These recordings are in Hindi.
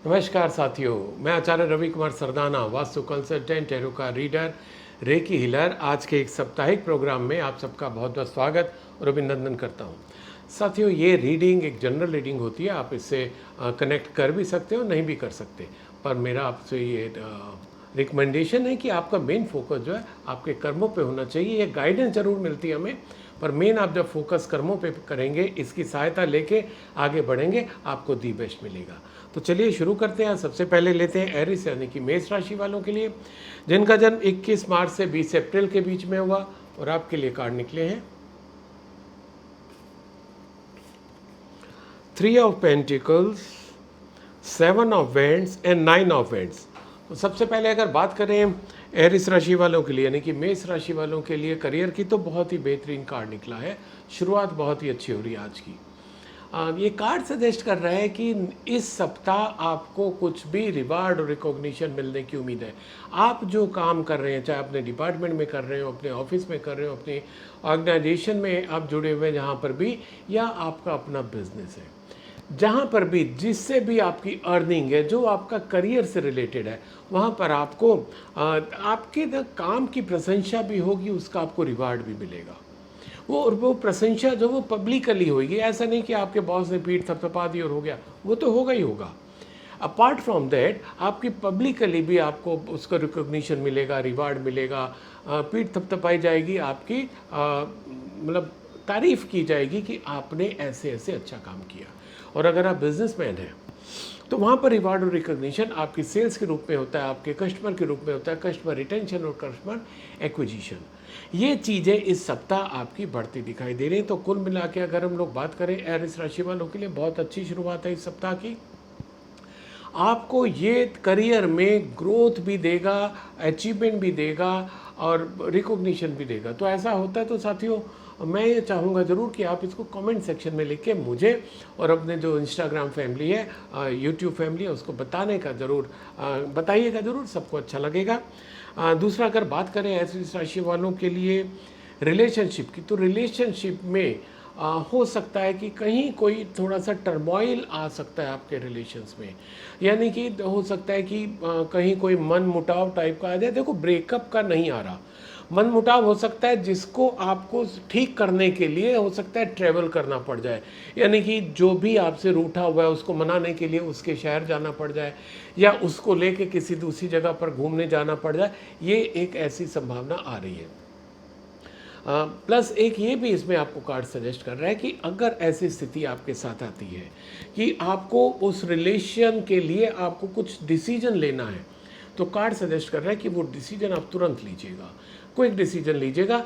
नमस्कार साथियों, मैं आचार्य रवि कुमार सरदाना, वास्तु कंसल्टेंट, टैरो का रीडर, रेकी हीलर। आज के एक साप्ताहिक प्रोग्राम में आप सबका बहुत बहुत स्वागत और अभिनंदन करता हूं। साथियों, ये रीडिंग एक जनरल रीडिंग होती है। आप इससे कनेक्ट कर भी सकते हो, नहीं भी कर सकते, पर मेरा आपसे ये रिकमेंडेशन है कि आपका मेन फोकस जो है आपके कर्मों पे होना चाहिए। ये गाइडेंस जरूर मिलती है हमें, पर मेन आप जब फोकस कर्मों पे करेंगे, इसकी सहायता लेके आगे बढ़ेंगे, आपको दी बेस्ट मिलेगा। तो चलिए शुरू करते हैं। सबसे पहले लेते हैं एरिस यानी कि मेष राशि वालों के लिए, जिनका जन्म 21 मार्च से 20 अप्रैल के बीच में हुआ। और आपके लिए कार्ड निकले हैं 3 of pentacles, 7 of vends and 9 of vends. तो सबसे पहले अगर बात करें एरिस राशि वालों के लिए यानी कि मेष राशि वालों के लिए करियर की, तो बहुत ही बेहतरीन कार्ड निकला है। शुरुआत बहुत ही अच्छी हो रही है आज की। ये कार्ड सजेस्ट कर रहा है कि इस सप्ताह आपको कुछ भी रिवार्ड और रिकॉग्निशन मिलने की उम्मीद है। आप जो काम कर रहे हैं, चाहे अपने डिपार्टमेंट में कर रहे हो, अपने ऑफिस में कर रहे हो, अपने ऑर्गेनाइजेशन में आप जुड़े हुए हैं जहाँ पर भी, या आपका अपना बिजनेस है, जहाँ पर भी जिससे भी आपकी अर्निंग है, जो आपका करियर से रिलेटेड है, वहाँ पर आपको आपके काम की प्रशंसा भी होगी, उसका आपको रिवार्ड भी मिलेगा। वो प्रशंसा जो वो पब्लिकली होगी। ऐसा नहीं कि आपके बॉस ने पीठ थपथपा दी और हो गया, वो तो होगा ही होगा। अपार्ट फ्रॉम दैट, आपकी पब्लिकली भी आपको उसका रिकॉग्निशन मिलेगा, रिवार्ड मिलेगा, पीठ थपथपाई जाएगी, आपकी मतलब तारीफ की जाएगी कि आपने ऐसे ऐसे अच्छा काम किया। और अगर आप बिजनेसमैन हैं तो वहाँ पर रिवार्ड और रिकॉग्निशन आपकी सेल्स के रूप में होता है, आपके कस्टमर के रूप में होता है, कस्टमर रिटेंशन और कस्टमर एक्विजिशन। ये चीज़ें इस सप्ताह आपकी बढ़ती दिखाई दे रही हैं। तो कुल मिला के अगर हम लोग बात करें एरिस राशि वालों के लिए, बहुत अच्छी शुरुआत है इस सप्ताह की। आपको ये करियर में ग्रोथ भी देगा, अचीवमेंट भी देगा और रिकॉग्निशन भी देगा। तो ऐसा होता है तो साथियों, मैं ये चाहूँगा ज़रूर कि आप इसको कमेंट सेक्शन में लिख के मुझे और अपने जो इंस्टाग्राम फैमिली है, यूट्यूब फैमिली है, उसको बताने का ज़रूर बताइएगा ज़रूर, सबको अच्छा लगेगा। दूसरा, अगर बात करें ऐसी राशि वालों के लिए रिलेशनशिप की, तो रिलेशनशिप में हो सकता है कि कहीं कोई थोड़ा सा टर्मोइल आ सकता है आपके रिलेशंस में। यानी कि हो सकता है कि कहीं कोई मन मुटाव टाइप का आ जाए। देखो, ब्रेकअप का नहीं आ रहा, मन मुटाव हो सकता है जिसको आपको ठीक करने के लिए हो सकता है ट्रैवल करना पड़ जाए। यानी कि जो भी आपसे रूठा हुआ है उसको मनाने के लिए उसके शहर जाना पड़ जाए, या उसको लेके किसी दूसरी जगह पर घूमने जाना पड़ जाए। ये एक ऐसी संभावना आ रही है। प्लस एक ये भी इसमें आपको कार्ड सजेस्ट कर रहा है कि अगर ऐसी स्थिति आपके साथ आती है कि आपको उस रिलेशन के लिए आपको कुछ डिसीजन लेना है, तो कार्ड सजेस्ट कर रहा है कि वो डिसीजन आप तुरंत लीजिएगा, क्विक डिसीजन लीजिएगा।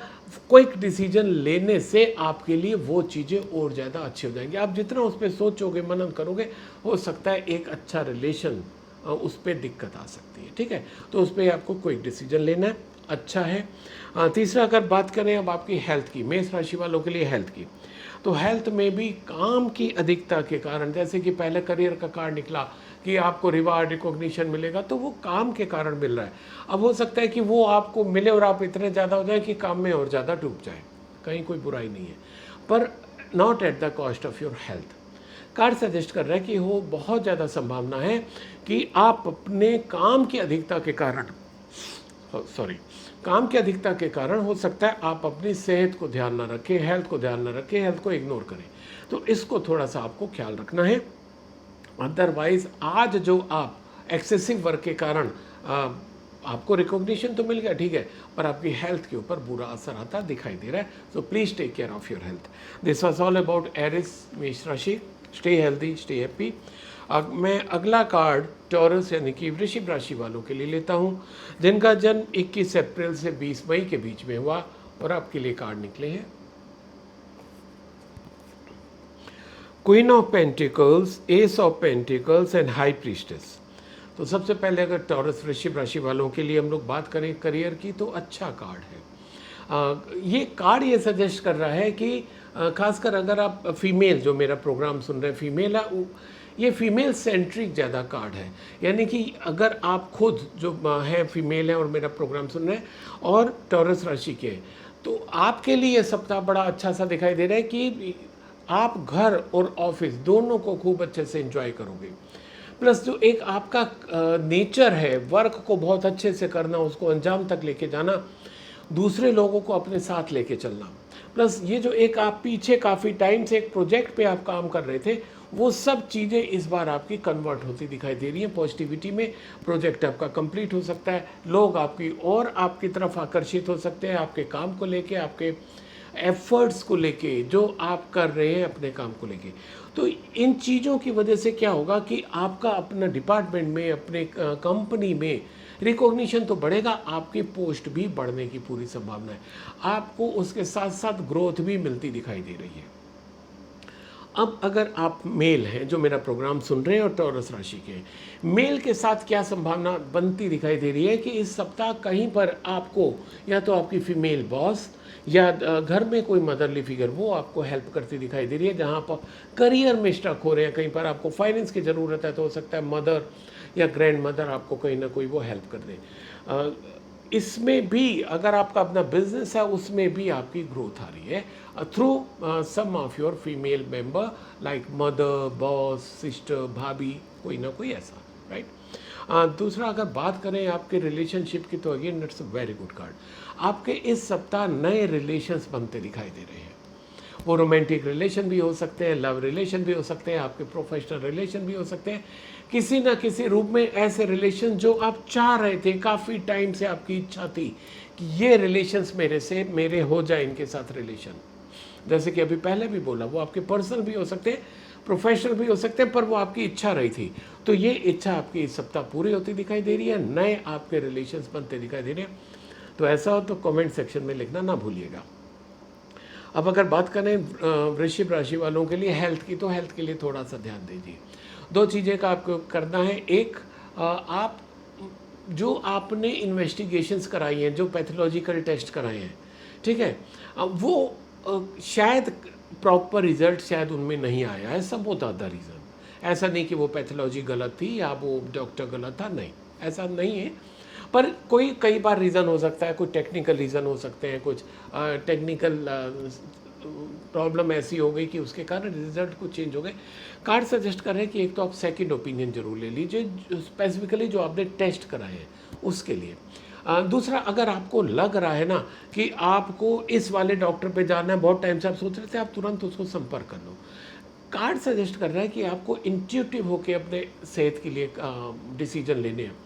क्विक डिसीजन लेने से आपके लिए वो चीज़ें और ज़्यादा अच्छी हो जाएंगी। आप जितना उस पर सोचोगे, मनन करोगे, हो सकता है एक अच्छा रिलेशन उस पर दिक्कत आ सकती है। ठीक है, तो उस पर आपको क्विक डिसीजन लेना है, अच्छा है। तीसरा, अगर बात करें अब आपकी हेल्थ की, मेष राशि वालों के लिए हेल्थ की, तो हेल्थ में भी काम की अधिकता के कारण, जैसे कि पहले करियर का कार्ड निकला कि आपको रिवार्ड रिकॉग्निशन मिलेगा, तो वो काम के कारण मिल रहा है। अब हो सकता है कि वो आपको मिले और आप इतने ज़्यादा हो जाए कि काम में और ज़्यादा डूब जाए, कहीं कोई बुराई नहीं है, पर not at the cost of your health. Card suggest कर रहा है कि वो बहुत ज़्यादा संभावना है कि आप अपने काम की अधिकता के कारण, काम की अधिकता के कारण हो सकता है आप अपनी सेहत को ध्यान ना रखें, हेल्थ को ध्यान ना रखें, हेल्थ को इग्नोर करें। तो इसको थोड़ा सा आपको ख्याल रखना है। अदरवाइज आज जो आप एक्सेसिव वर्क के कारण आपको रिकॉग्निशन तो मिल गया, ठीक है, पर आपकी हेल्थ के ऊपर बुरा असर आता दिखाई दे रहा है। So please take care of your health. This was all about Aries मेष राशि। Stay healthy, stay happy. अब मैं अगला कार्ड टॉरस यानी कि वृश्चिक राशि वालों के लिए लेता हूं, जिनका जन्म 21 अप्रैल से 20 मई के बीच में हुआ। और आपके लिए कार्ड निकले हैं queen of pentacles, S of pentacles and high priestess. तो सबसे पहले अगर टॉरस वृश्चिक राशि वालों के लिए हम लोग बात करें करियर की, तो अच्छा कार्ड है। ये कार्ड ये सजेस्ट कर रहा है कि खासकर अगर आप फीमेल, जो मेरा प्रोग्राम सुन रहे हैं फीमेल है, ये फीमेल सेंट्रिक ज़्यादा कार्ड है। यानी कि अगर आप खुद जो हैं फीमेल हैं और मेरा प्रोग्राम सुन रहे हैं और टॉरस राशि के, तो आपके लिए सप्ताह बड़ा अच्छा सा दिखाई दे रहा है कि आप घर और ऑफिस दोनों को खूब अच्छे से एंजॉय करोगे। प्लस जो एक आपका नेचर है वर्क को बहुत अच्छे से करना, उसको अंजाम तक लेके जाना, दूसरे लोगों को अपने साथ लेके चलना, प्लस ये जो एक आप पीछे काफ़ी टाइम से एक प्रोजेक्ट पे आप काम कर रहे थे, वो सब चीज़ें इस बार आपकी कन्वर्ट होती दिखाई दे रही हैं पॉजिटिविटी में। प्रोजेक्ट आपका कंप्लीट हो सकता है, लोग आपकी और आपकी तरफ आकर्षित हो सकते हैं, आपके काम को लेके, आपके एफर्ट्स को लेके जो आप कर रहे हैं अपने काम को लेके। तो इन चीज़ों की वजह से क्या होगा कि आपका अपना डिपार्टमेंट में, अपने कंपनी में रिकॉग्निशन तो बढ़ेगा, आपकी पोस्ट भी बढ़ने की पूरी संभावना है। आपको उसके साथ साथ ग्रोथ भी मिलती दिखाई दे रही है। अब अगर आप मेल हैं जो मेरा प्रोग्राम सुन रहे हैं और टॉरस राशि के हैं, मेल के साथ क्या संभावना बनती दिखाई दे रही है कि इस सप्ताह कहीं पर आपको या तो आपकी फीमेल बॉस या घर में कोई मदरली फिगर वो आपको हेल्प करती दिखाई दे रही है। जहाँ पर करियर में स्टक हो रहे हैं, कहीं पर आपको फाइनेंस की ज़रूरत है, तो हो सकता है मदर या ग्रैंड मदर आपको कहीं ना कोई वो हेल्प कर दे। इसमें भी अगर आपका अपना बिजनेस है उसमें भी आपकी ग्रोथ आ रही है through some of your female member like mother, boss, sister, भाभी, कोई ना कोई ऐसा, राइट। दूसरा अगर बात करें आपके रिलेशनशिप की, तो again it's a very good card. आपके इस सप्ताह नए रिलेशंस बनते दिखाई दे रहे हैं। वो रोमांटिक रिलेशन भी हो सकते हैं, लव रिलेशन भी हो सकते हैं, आपके प्रोफेशनल रिलेशन भी हो सकते हैं, किसी ना किसी रूप में ऐसे रिलेशन जो आप चाह रहे थे, काफ़ी टाइम से आपकी इच्छा थी कि ये रिलेशंस मेरे हो जाए, इनके साथ रिलेशन। जैसे कि अभी पहले भी बोला, वो आपके पर्सनल भी हो सकते हैं, प्रोफेशनल भी हो सकते हैं, पर वो आपकी इच्छा रही थी। तो ये इच्छा आपकी इस सप्ताह पूरी होती दिखाई दे रही है, नए आपके रिलेशंस बनते दिखाई दे रहे हैं। तो ऐसा हो तो कमेंट सेक्शन में लिखना ना भूलिएगा। अब अगर बात करें वृश्चिक राशि वालों के लिए हेल्थ की, तो हेल्थ के लिए थोड़ा सा ध्यान दीजिए। दो चीज़ें का आपको करना है। एक, आप जो आपने इन्वेस्टिगेशंस कराई हैं, जो पैथोलॉजिकल टेस्ट कराए हैं, ठीक है, वो शायद प्रॉपर रिजल्ट शायद उनमें नहीं आया है, सब वो ज़्यादा रीज़न। ऐसा नहीं कि वो पैथोलॉजी गलत थी या वो डॉक्टर गलत था, नहीं, ऐसा नहीं है। पर कोई कई बार रीज़न हो सकता है, कोई टेक्निकल रीज़न हो सकते हैं, कुछ टेक्निकल प्रॉब्लम ऐसी हो गई कि उसके कारण रिजल्ट कुछ चेंज हो गए। कार्ड सजेस्ट कर रहे हैं कि एक तो आप सेकंड ओपिनियन जरूर ले लीजिए, स्पेसिफिकली जो आपने टेस्ट कराए हैं उसके लिए। दूसरा, अगर आपको लग रहा है ना कि आपको इस वाले डॉक्टर पे जाना है, बहुत टाइम से आप सोच रहे थे, आप तुरंत उसको संपर्क कर लो। कार्ड सजेस्ट कर रहा है कि आपको इंट्यूटिव होकर अपने सेहत के लिए डिसीजन लेने हैं।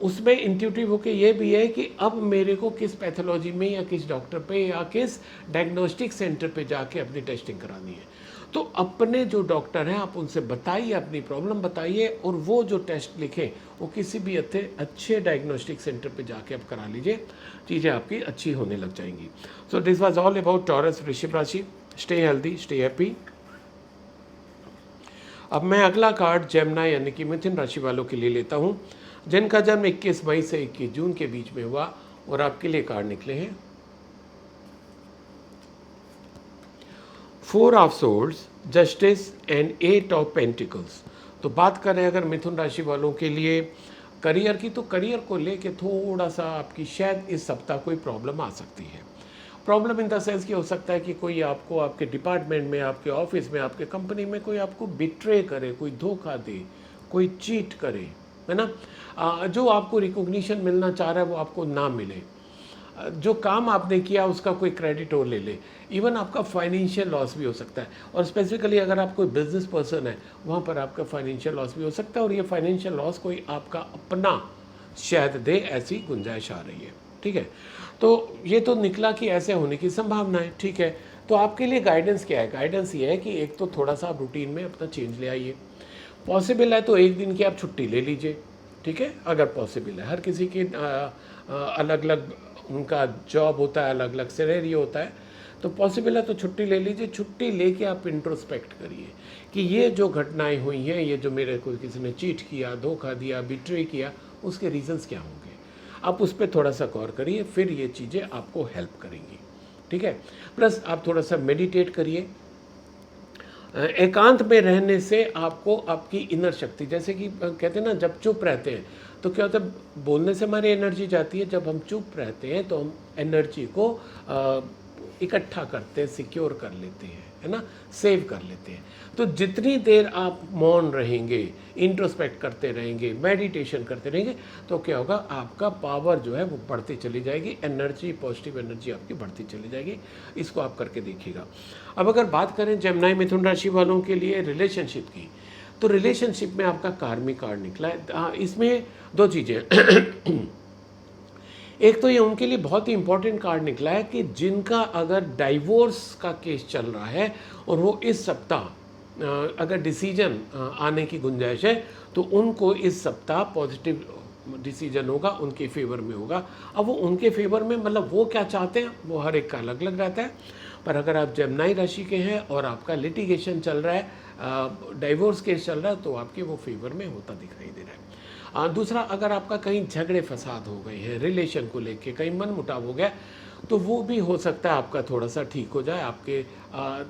उसमें इंट्यूटिव होके ये भी है कि अब मेरे को किस पैथोलॉजी में या किस डॉक्टर पे या किस डायग्नोस्टिक सेंटर पे जाके अपनी टेस्टिंग करानी है। तो अपने जो डॉक्टर हैं आप उनसे बताइए, अपनी प्रॉब्लम बताइए, और वो जो टेस्ट लिखें वो किसी भी अच्छे डायग्नोस्टिक सेंटर पे जाके आप करा लीजिए, चीज़ें आपकी अच्छी होने लग जाएंगी। सो this was all about taurus वृश्चिक राशि। Stay healthy, stay happy. अब मैं अगला कार्ड जेमिनी यानी कि मिथुन राशि वालों के लिए लेता हूँ, जिनका जन्म 21 मई से 21 जून के बीच में हुआ, और आपके लिए कार्ड निकले हैं 4 of swords, justice and 8 of pentacles. तो बात करें अगर मिथुन राशि वालों के लिए करियर की, तो करियर को लेके थोड़ा सा आपकी शायद इस सप्ताह कोई प्रॉब्लम आ सकती है। प्रॉब्लम इन द सेंस कि हो सकता है कि कोई आपको आपके डिपार्टमेंट में, आपके ऑफिस में, आपके कंपनी में कोई आपको बिट्रे करे, कोई धोखा दे, कोई चीट करे, है ना। जो आपको रिकॉग्निशन मिलना चाह रहा है वो आपको ना मिले, जो काम आपने किया उसका कोई क्रेडिट और ले ले, इवन आपका फाइनेंशियल लॉस भी हो सकता है। और स्पेसिफिकली अगर आप कोई बिजनेस पर्सन है, वहाँ पर आपका फाइनेंशियल लॉस भी हो सकता है, और ये फाइनेंशियल लॉस कोई आपका अपना शायद दे, ऐसी गुंजाइश आ रही है, ठीक है। तो ये तो निकला कि ऐसे होने की संभावना है, ठीक है। तो आपके लिए गाइडेंस क्या है? गाइडेंस ये है कि एक तो थोड़ा सा आप रूटीन में अपना चेंज ले आइए। पॉसिबल है तो एक दिन की आप छुट्टी ले लीजिए, ठीक है, अगर पॉसिबल है। हर किसी की अलग अलग उनका जॉब होता है, अलग अलग सिनेरियो होता है, तो पॉसिबल है तो छुट्टी ले लीजिए। छुट्टी लेके आप इंट्रोस्पेक्ट करिए कि ये जो घटनाएं हुई हैं, ये जो मेरे को किसी ने चीट किया, धोखा दिया, बिट्रे किया, उसके रीजंस क्या होंगे, आप उस पर थोड़ा सा गौर करिए, फिर ये चीज़ें आपको हेल्प करेंगी, ठीक है। प्लस आप थोड़ा सा मेडिटेट करिए। एकांत में रहने से आपको आपकी इनर शक्ति, जैसे कि कहते हैं ना, जब चुप रहते हैं तो क्या होता है, बोलने से हमारी एनर्जी जाती है, जब हम चुप रहते हैं तो हम एनर्जी को इकट्ठा करते हैं, सिक्योर कर लेते हैं, है ना, सेव कर लेते हैं। तो जितनी देर आप मौन रहेंगे, इंट्रोस्पेक्ट करते रहेंगे, मेडिटेशन करते रहेंगे, तो क्या होगा, आपका पावर जो है वो बढ़ती चली जाएगी, एनर्जी, पॉजिटिव एनर्जी आपकी बढ़ती चली जाएगी। इसको आप करके देखिएगा। अब अगर बात करें जेमिनी मिथुन राशि वालों के लिए रिलेशनशिप की, तो रिलेशनशिप में आपका कार्मिक कार्ड निकला है। हाँ, इसमें दो चीज़ें एक तो ये उनके लिए बहुत ही इंपॉर्टेंट कार्ड निकला है कि जिनका अगर डाइवोर्स का केस चल रहा है और वो इस सप्ताह अगर डिसीजन आने की गुंजाइश है, तो उनको इस सप्ताह पॉजिटिव डिसीजन होगा, उनके फेवर में होगा। अब वो उनके फेवर में मतलब वो क्या चाहते हैं वो हर एक का अलग अलग रहता है। पर अगर आप जेमिनी राशि के हैं और आपका लिटिगेशन चल रहा है, डाइवोर्स केस चल रहा है, तो आपके वो फेवर में होता दिखाई दे रहा है। दूसरा, अगर आपका कहीं झगड़े फसाद हो गए हैं, रिलेशन को लेके कहीं मन मुटाव हो गया, तो वो भी हो सकता है आपका थोड़ा सा ठीक हो जाए, आपके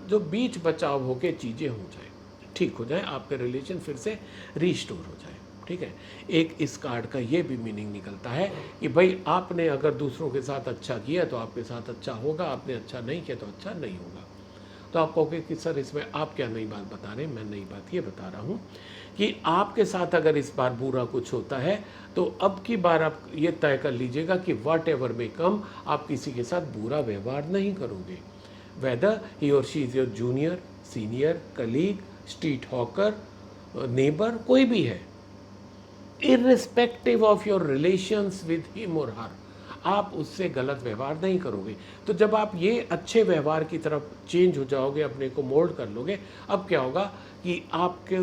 जो बीच बचाव हो के चीज़ें हो जाए, ठीक हो जाए, आपके रिलेशन फिर से रीस्टोर हो जाए। ठीक है, एक इस कार्ड का ये भी मीनिंग निकलता है कि भाई आपने अगर दूसरों के साथ अच्छा किया तो आपके साथ अच्छा होगा, आपने अच्छा नहीं किया तो अच्छा नहीं होगा। तो आप कहोगे कि सर इसमें आप क्या नई बात बता रहे हैं? मैं नई बात ये बता रहा हूँ कि आपके साथ अगर इस बार बुरा कुछ होता है, तो अब की बार आप ये तय कर लीजिएगा कि वॉट एवर में कम, आप किसी के साथ बुरा व्यवहार नहीं करोगे। वेदर ही और she is your junior, senior, colleague, street hawker, neighbour, कोई भी है, irrespective of your relations with him और हर, आप उससे गलत व्यवहार नहीं करोगे। तो जब आप ये अच्छे व्यवहार की तरफ चेंज हो जाओगे, अपने को मोल्ड कर लोगे, अब क्या होगा कि आपके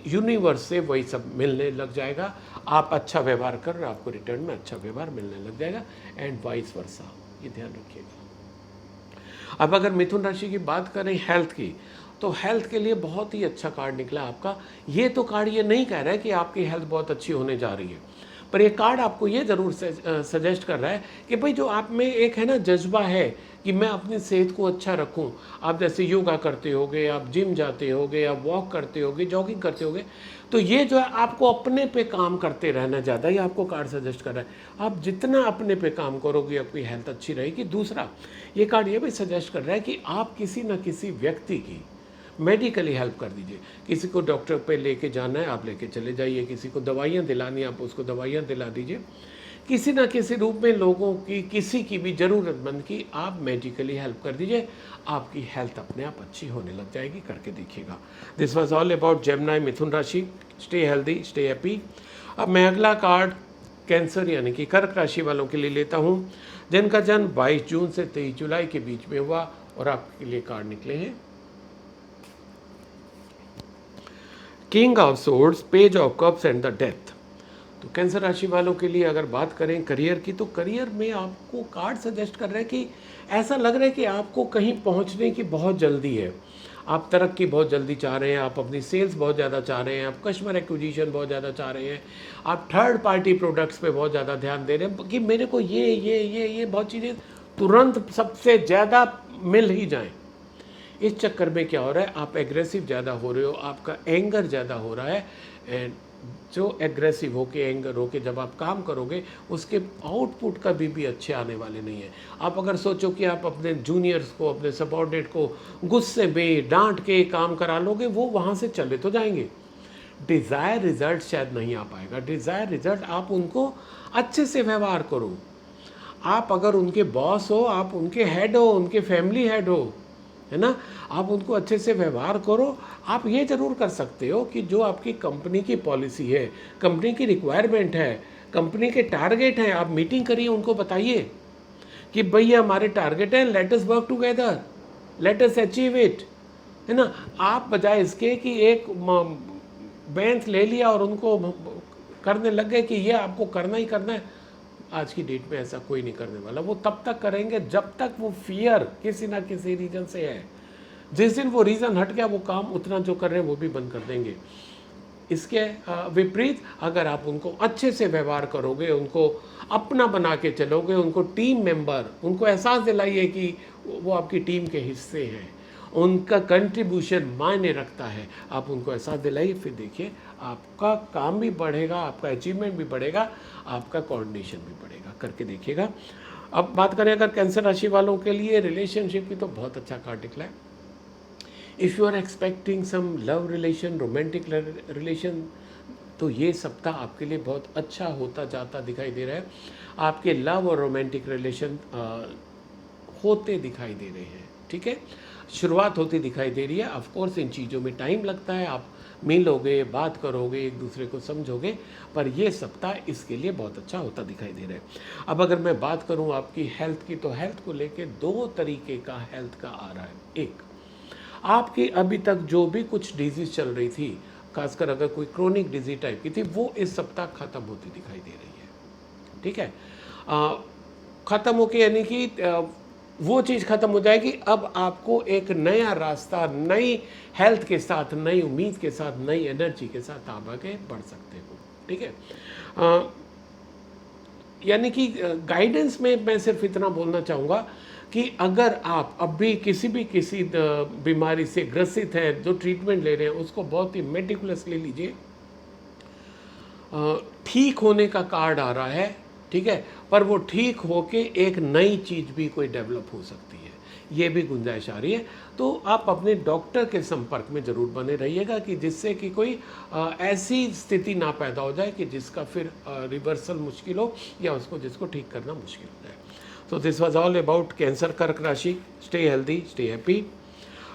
यूनिवर्स से वही सब मिलने लग जाएगा। आप अच्छा व्यवहार कर रहे हो, आपको रिटर्न में अच्छा व्यवहार मिलने लग जाएगा, एंड वाइस वर्सा। ये ध्यान रखिएगा। अब अगर मिथुन राशि की बात करें हेल्थ की, तो हेल्थ के लिए बहुत ही अच्छा कार्ड निकला आपका। ये तो कार्ड ये नहीं कह रहा है कि आपकी हेल्थ बहुत अच्छी होने जा रही है, पर ये कार्ड आपको ये ज़रूर सजेस्ट कर रहा है कि भाई जो आप में एक है ना जज्बा है कि मैं अपनी सेहत को अच्छा रखूं, आप जैसे योगा करते होगे, आप जिम जाते होगे, आप वॉक करते होगे, जॉगिंग करते होगे, तो ये जो है आपको अपने पे काम करते रहना ज़्यादा ही आपको कार्ड सजेस्ट कर रहा है। आप जितना अपने पे काम करोगे आपकी हेल्थ अच्छी रहेगी। दूसरा, ये कार्ड ये भी सजेस्ट कर रहा है कि आप किसी न किसी व्यक्ति की मेडिकली हेल्प कर दीजिए। किसी को डॉक्टर पे लेके जाना है, आप लेके चले जाइए, किसी को दवाइयाँ दिलानी है, आप उसको दवाइयाँ दिला दीजिए। किसी ना किसी रूप में लोगों की, किसी की भी ज़रूरतमंद की आप मेडिकली हेल्प कर दीजिए, आपकी हेल्थ अपने आप अच्छी होने लग जाएगी। करके देखिएगा। This was all about Gemini मिथुन राशि। Stay healthy, stay happy. अब मैं अगला कार्ड कैंसर यानी कि कर्क राशि वालों के लिए लेता हूँ, जिनका जन्म 22 जून से 23 जुलाई के बीच में हुआ, और आपके लिए कार्ड निकले हैं king of swords, page of cups and the death. तो कैंसर राशि वालों के लिए अगर बात करें करियर की, तो करियर में आपको कार्ड सजेस्ट कर रहा है कि ऐसा लग रहा है कि आपको कहीं पहुंचने की बहुत जल्दी है, आप तरक्की बहुत जल्दी चाह रहे हैं, आप अपनी सेल्स बहुत ज़्यादा चाह रहे हैं, आप कस्टमर एक्विजिशन बहुत ज़्यादा चाह रहे हैं, आप थर्ड पार्टी प्रोडक्ट्स पे बहुत ज़्यादा ध्यान दे रहे हैं कि मेरे को ये बहुत चीज़ें तुरंत सबसे ज़्यादा मिल ही जाएं। इस चक्कर में क्या हो रहा है, आप एग्रेसिव ज़्यादा हो रहे हो, आपका एंगर ज़्यादा हो रहा है, एंड जो एग्रेसिव होके, एंगर होके जब आप काम करोगे, उसके आउटपुट का भी अच्छे आने वाले नहीं है। आप अगर सोचो कि आप अपने जूनियर्स को, अपने सबॉर्डिनेट को गुस्से में डांट के काम करा लोगे, वो वहाँ से चले तो जाएंगे, डिज़ायर रिजल्ट शायद नहीं आ पाएगा। डिज़ायर रिजल्ट आप उनको अच्छे से व्यवहार करो। आप अगर उनके बॉस हो, आप उनके हेड हो, उनके फैमिली हेड हो, है ना, आप उनको अच्छे से व्यवहार करो। आप ये ज़रूर कर सकते हो कि जो आपकी कंपनी की पॉलिसी है, कंपनी की रिक्वायरमेंट है, कंपनी के टारगेट हैं, आप मीटिंग करिए, उनको बताइए कि भैया हमारे टारगेट हैं, let us work together, let us achieve it, है ना। आप बजाय इसके कि एक बेंच ले लिया और उनको करने लग गए कि ये आपको करना ही करना है, आज की डेट में ऐसा कोई नहीं करने वाला। वो तब तक करेंगे जब तक वो फियर किसी ना किसी रीज़न से है। जिस दिन वो रीज़न हट गया, वो काम उतना जो कर रहे हैं वो भी बंद कर देंगे। इसके विपरीत अगर आप उनको अच्छे से व्यवहार करोगे, उनको अपना बना के चलोगे, उनको टीम मेंबर, उनको एहसास दिलाइए कि वो आपकी टीम के हिस्से हैं, उनका कंट्रीब्यूशन मायने रखता है, आप उनको एहसास दिलाइए, फिर देखिए आपका काम भी बढ़ेगा, आपका अचीवमेंट भी बढ़ेगा, आपका कोऑर्डिनेशन भी बढ़ेगा। करके देखिएगा। अब बात करें अगर कैंसर राशि वालों के लिए रिलेशनशिप की, तो बहुत अच्छा कार्ड निकला है। If you are expecting some love relation, romantic relation, तो ये सप्ताह आपके लिए बहुत अच्छा होता जाता दिखाई दे रहा है। आपके लव और रोमांटिक रिलेशन होते दिखाई दे रहे हैं, ठीक है, शुरुआत होती दिखाई दे रही है। ऑफ कोर्स इन चीज़ों में टाइम लगता है, आप मिलोगे, बात करोगे, एक दूसरे को समझोगे, पर ये सप्ताह इसके लिए बहुत अच्छा होता दिखाई दे रहा है। अब अगर मैं बात करूं आपकी हेल्थ की, तो हेल्थ को लेके दो तरीके का हेल्थ का आ रहा है। एक, आपकी अभी तक जो भी कुछ डिजीज चल रही थी, खासकर अगर कोई क्रोनिक डिजीज टाइप की थी, वो इस सप्ताह खत्म होती दिखाई दे रही है, ठीक है। ख़त्म होके यानी कि वो चीज़ ख़त्म हो जाएगी। अब आपको एक नया रास्ता, नई हेल्थ के साथ, नई उम्मीद के साथ, नई एनर्जी के साथ आप आगे बढ़ सकते हो, ठीक है। यानी कि गाइडेंस में मैं सिर्फ इतना बोलना चाहूँगा कि अगर आप अभी किसी बीमारी से ग्रसित हैं, जो ट्रीटमेंट ले रहे हैं, उसको बहुत ही मेटिकुलसली लीजिए। ठीक होने का कार्ड आ रहा है, ठीक है, पर वो ठीक होके एक नई चीज़ भी कोई डेवलप हो सकती है, ये भी गुंजाइश आ रही है। तो आप अपने डॉक्टर के संपर्क में ज़रूर बने रहिएगा कि जिससे कि कोई ऐसी स्थिति ना पैदा हो जाए कि जिसका फिर रिवर्सल मुश्किल हो, या उसको जिसको ठीक करना मुश्किल हो जाए। तो this was all about cancer कर्क राशि। Stay healthy, stay happy.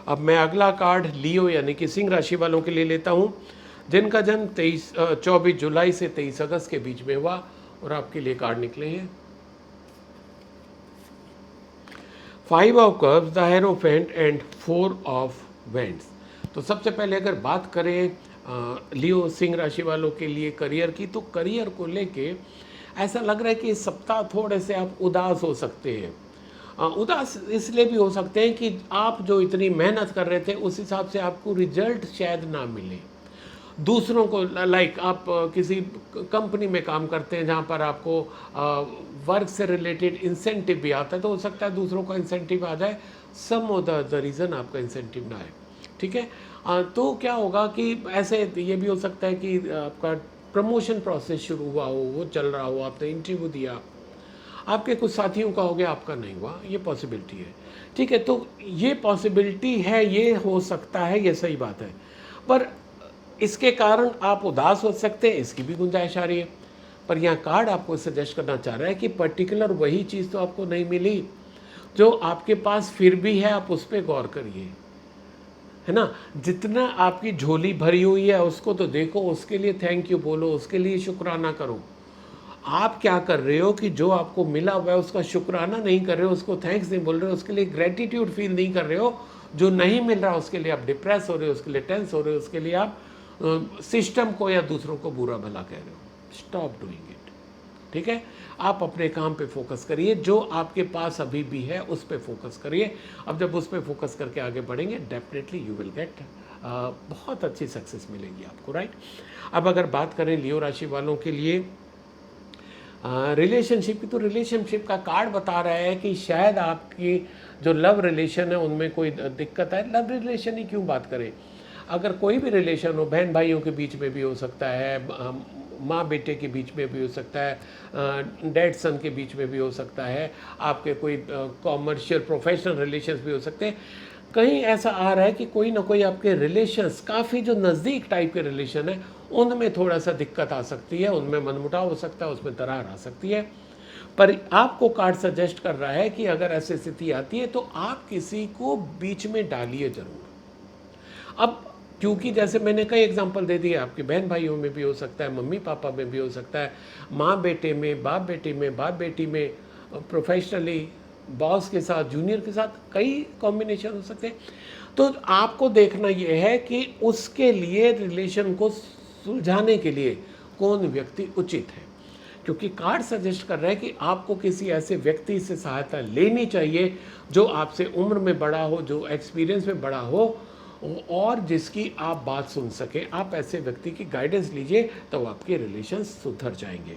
अब मैं अगला कार्ड लियो यानी कि सिंह राशि वालों के लिए लेता हूँ, जिनका जन्म 24 जुलाई से 23 अगस्त के बीच में हुआ, और आपके लिए कार्ड निकले हैं 5 of cups, the hierophant and 4 of vents. तो सबसे पहले अगर बात करें लियो सिंह राशि वालों के लिए करियर की, तो करियर को लेके ऐसा लग रहा है कि इस सप्ताह थोड़े से आप उदास हो सकते हैं। उदास इसलिए भी हो सकते हैं कि आप जो इतनी मेहनत कर रहे थे, उस हिसाब से आपको रिजल्ट शायद ना मिले। दूसरों को, लाइक आप किसी कंपनी में काम करते हैं जहाँ पर आपको वर्क से रिलेटेड इंसेंटिव भी आता है, तो हो सकता है दूसरों का इंसेंटिव आ जाए, सम ऑफ द रीज़न आपका इंसेंटिव ना आए, ठीक है। तो क्या होगा कि ऐसे ये भी हो सकता है कि आपका प्रमोशन प्रोसेस शुरू हुआ हो, वो चल रहा हो, आपने इंटरव्यू दिया, आपके कुछ साथियों का हो गया, आपका नहीं हुआ, ये पॉसिबिलिटी है, ठीक है। तो ये पॉसिबिलिटी है, ये हो सकता है, ये सही बात है, पर इसके कारण आप उदास हो सकते हैं, इसकी भी गुंजाइश आ रही है। पर यहाँ कार्ड आपको सजेस्ट करना चाह रहा है कि पर्टिकुलर वही चीज़ तो आपको नहीं मिली जो आपके पास फिर भी है, आप उस पर गौर करिए, है ना। जितना आपकी झोली भरी हुई है उसको तो देखो, उसके लिए थैंक यू बोलो, उसके लिए शुक्राना करो। आप क्या कर रहे हो कि जो आपको मिला हुआ है उसका शुक्राना नहीं कर रहे हो, उसको थैंक्स नहीं बोल रहे हो, उसके लिए ग्रेटिट्यूड फील नहीं कर रहे हो। जो नहीं मिल रहा उसके लिए आप डिप्रेस हो रहे हो, उसके लिए टेंस हो रहे हो, उसके लिए आप सिस्टम को या दूसरों को बुरा भला कह रहे हो। स्टॉप डूइंग इट, ठीक है। आप अपने काम पे फोकस करिए, जो आपके पास अभी भी है उस पे फोकस करिए। अब जब उस पे फोकस करके आगे बढ़ेंगे, डेफिनेटली यू विल गेट बहुत अच्छी सक्सेस मिलेगी आपको, राइट। अब अगर बात करें लियो राशि वालों के लिए रिलेशनशिप की, तो रिलेशनशिप का कार्ड बता रहा है कि शायद आपकी जो लव रिलेशन है उनमें कोई दिक्कत है। लव रिलेशन ही क्यों बात करें, अगर कोई भी रिलेशन हो, बहन भाइयों के बीच में भी हो सकता है, माँ बेटे के बीच में भी हो सकता है, डैड सन के बीच में भी हो सकता है, आपके कोई कॉमर्शियल प्रोफेशनल रिलेशंस भी हो सकते हैं। कहीं ऐसा आ रहा है कि कोई ना कोई आपके रिलेशंस, काफ़ी जो नज़दीक टाइप के रिलेशन है, उनमें थोड़ा सा दिक्कत आ सकती है, उनमें मनमुटाव हो सकता है, उसमें दरार आ सकती है। पर आपको कार्ड सजेस्ट कर रहा है कि अगर ऐसी स्थिति आती है तो आप किसी को बीच में डालिए ज़रूर। अब क्योंकि जैसे मैंने कई एग्जांपल दे दिए, आपके बहन भाइयों में भी हो सकता है, मम्मी पापा में भी हो सकता है, माँ बेटे में, बाप बेटे में, बाप बेटी में, प्रोफेशनली बॉस के साथ, जूनियर के साथ, कई कॉम्बिनेशन हो सकते हैं। तो आपको देखना ये है कि उसके लिए, रिलेशन को सुलझाने के लिए कौन व्यक्ति उचित है, क्योंकि कार्ड सजेस्ट कर रहा है कि आपको किसी ऐसे व्यक्ति से सहायता लेनी चाहिए जो आपसे उम्र में बड़ा हो, जो एक्सपीरियंस में बड़ा हो, और जिसकी आप बात सुन सके। आप ऐसे व्यक्ति की गाइडेंस लीजिए, तो आपके रिलेशंस सुधर जाएंगे।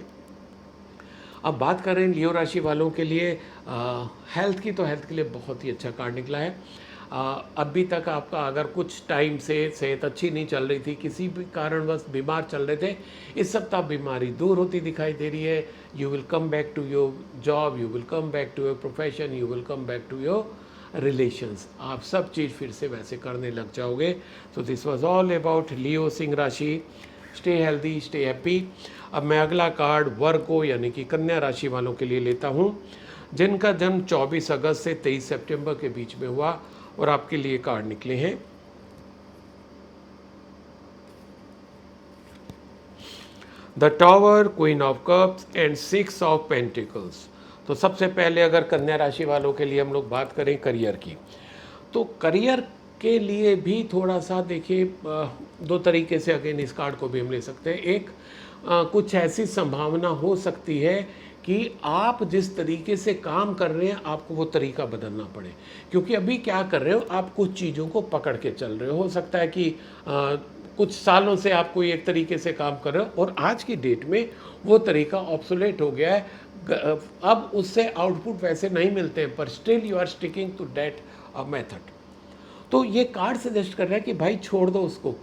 अब बात करें लियो राशि वालों के लिए हेल्थ की, तो हेल्थ के लिए बहुत ही अच्छा कार्ड निकला है। अभी तक आपका अगर कुछ टाइम से सेहत अच्छी नहीं चल रही थी, किसी भी कारणवश बीमार चल रहे थे, इस सप्ताह बीमारी दूर होती दिखाई दे रही है। You will come back to your job, you will come back to your profession, you will come back to your relations. आप सब चीज़ फिर से वैसे करने लग जाओगे। तो दिस वॉज ऑल अबाउट लियो सिंह राशि। Stay healthy, stay happy. अब मैं अगला कार्ड वर्गो यानी कि कन्या राशि वालों के लिए लेता हूँ, जिनका जन्म 24 अगस्त से 23 सितंबर के बीच में हुआ, और आपके लिए कार्ड निकले हैं the tower, queen of cups and 6 of pentacles. तो सबसे पहले अगर कन्या राशि वालों के लिए हम लोग बात करें करियर की, तो करियर के लिए भी थोड़ा सा देखिए, दो तरीके से अगेन इस कार्ड को भी हम ले सकते हैं। एक, कुछ ऐसी संभावना हो सकती है कि आप जिस तरीके से काम कर रहे हैं आपको वो तरीका बदलना पड़े, क्योंकि अभी क्या कर रहे हो, आप कुछ चीज़ों को पकड़ के चल रहे हो सकता है कि कुछ सालों से आप कोई एक तरीके से काम कर रहे हो और आज की डेट में वो तरीका ऑब्सोलेट हो गया है, अब उससे आउटपुट वैसे नहीं मिलते हैं, पर still you are sticking to that method. तो ये कार्ड सजेस्ट कर रहा है कि भाई छोड़ दो उसको,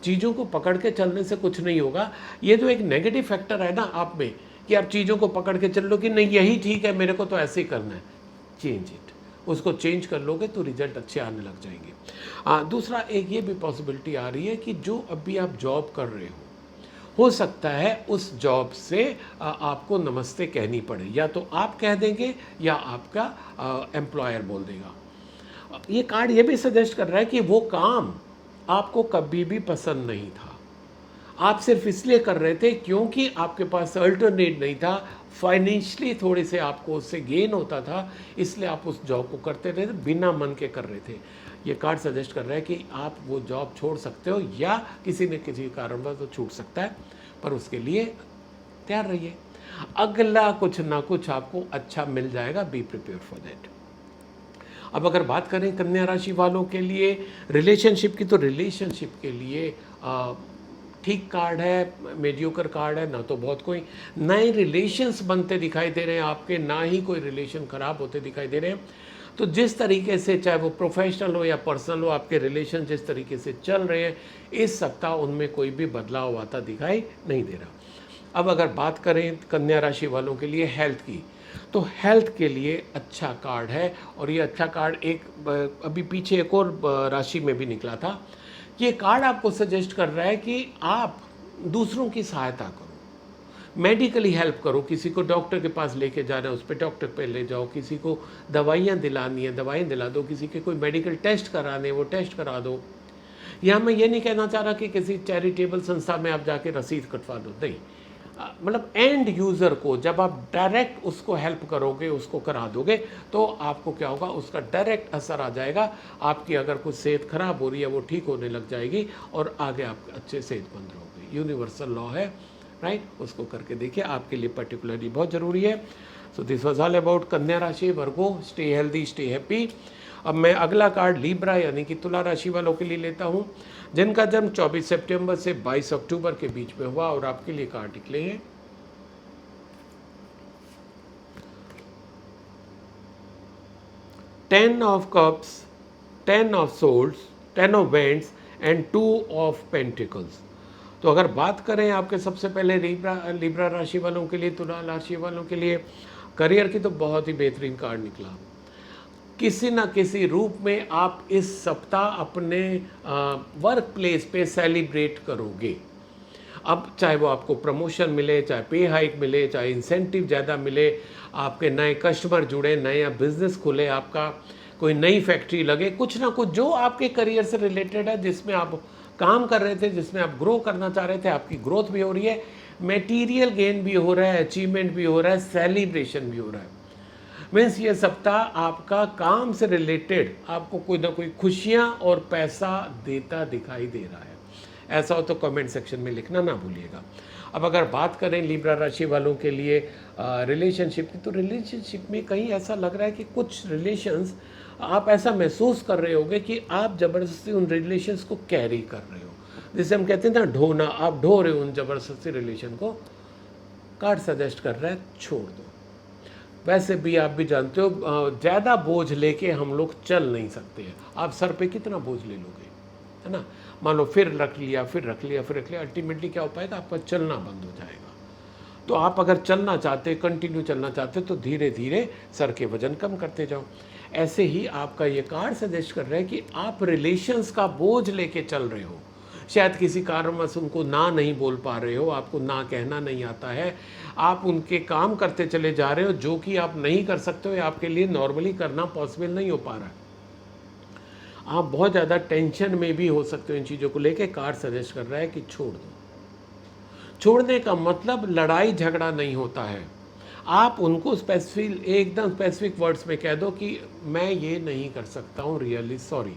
चीज़ों को पकड़ के चलने से कुछ नहीं होगा। ये जो एक नेगेटिव फैक्टर है ना आप में, कि आप चीज़ों को पकड़ के चल लो कि नहीं यही ठीक है, मेरे को तो ऐसे ही करना है, चेंज इट। उसको चेंज कर लोगे तो रिजल्ट अच्छे आने लग जाएंगे। दूसरा, एक ये भी पॉसिबिलिटी आ रही है कि जो अभी आप जॉब कर रहे हो सकता है उस जॉब से आपको नमस्ते कहनी पड़े, या तो आप कह देंगे या आपका एम्प्लॉयर बोल देगा। ये कार्ड ये भी सजेस्ट कर रहा है कि वो काम आपको कभी भी पसंद नहीं था, आप सिर्फ इसलिए कर रहे थे क्योंकि आपके पास अल्टरनेट नहीं था, फाइनेंशियली थोड़े से आपको उससे गेन होता था, इसलिए आप उस जॉब को करते रहे थे, बिना मन के कर रहे थे। ये कार्ड सजेस्ट कर रहा है कि आप वो जॉब छोड़ सकते हो, या किसी न किसी कारणवश तो छूट सकता है, पर उसके लिए तैयार रहिए। अगला कुछ ना कुछ आपको अच्छा मिल जाएगा, बी प्रिपेयर फॉर दैट। अब अगर बात करें कन्या राशि वालों के लिए रिलेशनशिप की, तो रिलेशनशिप के लिए ठीक कार्ड है, मेडियोकर कार्ड है, ना तो बहुत कोई नए रिलेशंस बनते दिखाई दे रहे हैं आपके, ना ही कोई रिलेशन ख़राब होते दिखाई दे रहे हैं। तो जिस तरीके से, चाहे वो प्रोफेशनल हो या पर्सनल हो, आपके रिलेशन जिस तरीके से चल रहे हैं इस सप्ताह उनमें कोई भी बदलाव आता दिखाई नहीं दे रहा। अब अगर बात करें कन्या राशि वालों के लिए हेल्थ की, तो हेल्थ के लिए अच्छा कार्ड है, और ये अच्छा कार्ड एक अभी पीछे एक और राशि में भी निकला था। ये कार्ड आपको सजेस्ट कर रहा है कि आप दूसरों की सहायता करो, मेडिकली हेल्प करो, किसी को डॉक्टर के पास लेके जाना है उस पर डॉक्टर पे ले जाओ, किसी को दवाइयाँ दिलानी है दवाइयाँ दिला दो, किसी के कोई मेडिकल टेस्ट कराने वो टेस्ट करा दो। यहाँ मैं ये नहीं कहना चाह रहा कि किसी चैरिटेबल संस्था में आप जाके रसीद कटवा दो, नहीं, मतलब एंड यूज़र को जब आप डायरेक्ट उसको हेल्प करोगे, उसको करा दोगे, तो आपको क्या होगा, उसका डायरेक्ट असर आ जाएगा। आपकी अगर कुछ सेहत खराब हो रही है वो ठीक होने लग जाएगी, और आगे आप अच्छे सेहतमंद रहोगे। यूनिवर्सल लॉ है, राइट, उसको करके देखिए, आपके लिए पर्टिकुलरली बहुत ज़रूरी है। So this was all about कन्या राशि, Virgo. Stay healthy, stay happy. अब मैं अगला कार्ड लीब्रा यानी कि तुला राशि वालों के लिए लेता हूँ, जिनका जन्म 24 सितंबर से 22 अक्टूबर के बीच में हुआ, और आपके लिए कार्ड निकले हैं 10 of cups, 10 of souls, 10 of wands and 2 of pentacles. तो अगर बात करें आपके सबसे पहले लिब्रा राशि वालों के लिए, तुला राशि वालों के लिए करियर की, तो बहुत ही बेहतरीन कार्ड निकला। किसी न किसी रूप में आप इस सप्ताह अपने वर्क प्लेस पे सेलिब्रेट करोगे। अब चाहे वो आपको प्रमोशन मिले, चाहे पे हाइक मिले, चाहे इंसेंटिव ज़्यादा मिले, आपके नए कस्टमर जुड़े, नया बिजनेस खुले, आपका कोई नई फैक्ट्री लगे, कुछ ना कुछ जो आपके करियर से रिलेटेड है, जिसमें आप काम कर रहे थे, जिसमें आप ग्रो करना चाह रहे थे, आपकी ग्रोथ भी हो रही है, मटेरियल गेन भी हो रहा है, अचीवमेंट भी हो रहा है, सेलिब्रेशन भी हो रहा है। मीन्स ये सप्ताह आपका काम से रिलेटेड आपको कोई ना कोई खुशियाँ और पैसा देता दिखाई दे रहा है। ऐसा हो तो कमेंट सेक्शन में लिखना ना भूलिएगा। अब अगर बात करें लिब्रा राशि वालों के लिए रिलेशनशिप की, तो रिलेशनशिप में कहीं ऐसा लग रहा है कि कुछ रिलेशंस आप ऐसा महसूस कर रहे होगे कि आप ज़बरदस्ती उन रिलेशंस को कैरी कर रहे हो, जिसे हम कहते हैं ना ढोना, आप ढो रहे हो उन ज़बरदस्ती रिलेशन को। कार्ड सजेस्ट कर रहा है छोड़ दो। वैसे भी आप भी जानते हो ज़्यादा बोझ लेके हम लोग चल नहीं सकते हैं। आप सर पे कितना बोझ ले लोगे, है ना। मान लो फिर रख लिया, फिर रख लिया, फिर रख लिया, अल्टीमेटली क्या हो पाएगा, आपका चलना बंद हो जाएगा। तो आप अगर चलना चाहते, कंटिन्यू चलना चाहते, तो धीरे धीरे सर के वजन कम करते जाओ। ऐसे ही आपका ये कार्ड सजेस्ट कर रहा है कि आप रिलेशंस का बोझ लेके चल रहे हो। शायद किसी कारणवश उनको ना नहीं बोल पा रहे हो, आपको ना कहना नहीं आता है, आप उनके काम करते चले जा रहे हो जो कि आप नहीं कर सकते हो, या आपके लिए नॉर्मली करना पॉसिबल नहीं हो पा रहा है। आप बहुत ज़्यादा टेंशन में भी हो सकते हो इन चीज़ों को लेके। कार्ड सजेस्ट कर रहा है कि छोड़ दो। छोड़ने का मतलब लड़ाई झगड़ा नहीं होता है। आप उनको स्पेसिफिक, एकदम स्पेसिफिक वर्ड्स में कह दो कि मैं ये नहीं कर सकता हूँ, रियली सॉरी।